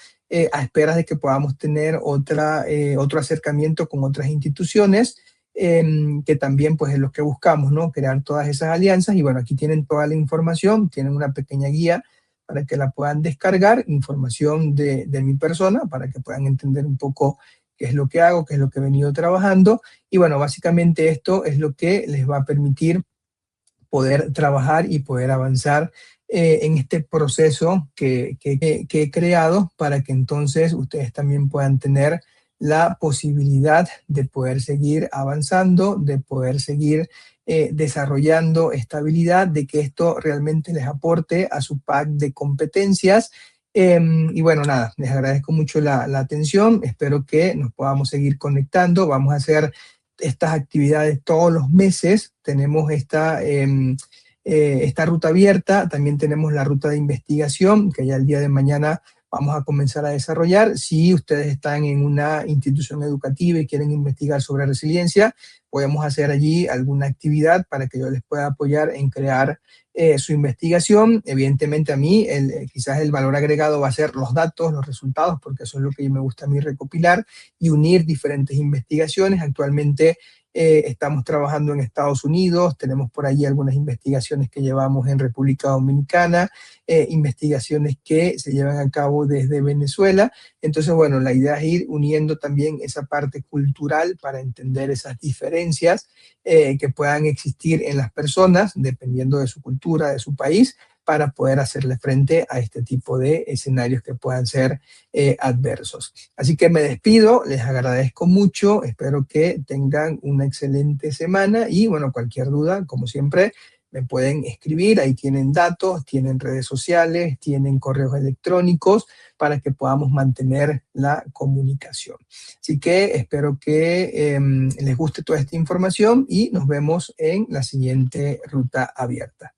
A: a esperas de que podamos tener otro acercamiento con otras instituciones, que también pues es lo que buscamos, ¿no? Crear todas esas alianzas. Y bueno, aquí tienen toda la información, tienen una pequeña guía para que la puedan descargar, información de mi persona, para que puedan entender un poco qué es lo que hago, qué es lo que he venido trabajando. Y bueno, básicamente esto es lo que les va a permitir poder trabajar y poder avanzar en este proceso que he creado, para que entonces ustedes también puedan tener la posibilidad de poder seguir avanzando, de poder seguir desarrollando estabilidad, de que esto realmente les aporte a su pack de competencias. Y bueno, nada, les agradezco mucho la atención. Espero que nos podamos seguir conectando. Vamos a hacer estas actividades todos los meses. Tenemos esta ruta abierta, también tenemos la ruta de investigación, que ya el día de mañana vamos a comenzar a desarrollar. Si ustedes están en una institución educativa y quieren investigar sobre resiliencia, podemos hacer allí alguna actividad para que yo les pueda apoyar en crear su investigación. Evidentemente a mí quizás el valor agregado va a ser los datos, los resultados, porque eso es lo que me gusta a mí recopilar y unir diferentes investigaciones. Actualmente estamos trabajando en Estados Unidos, tenemos por allí algunas investigaciones que llevamos en República Dominicana, investigaciones que se llevan a cabo desde Venezuela. Entonces, bueno, la idea es ir uniendo también esa parte cultural para entender esas diferencias que puedan existir en las personas, dependiendo de su cultura, de su país, para poder hacerle frente a este tipo de escenarios que puedan ser adversos. Así que me despido, les agradezco mucho, espero que tengan una excelente semana y bueno, cualquier duda, como siempre, me pueden escribir, ahí tienen datos, tienen redes sociales, tienen correos electrónicos para que podamos mantener la comunicación. Así que espero que les guste toda esta información y nos vemos en la siguiente Ruta Abierta.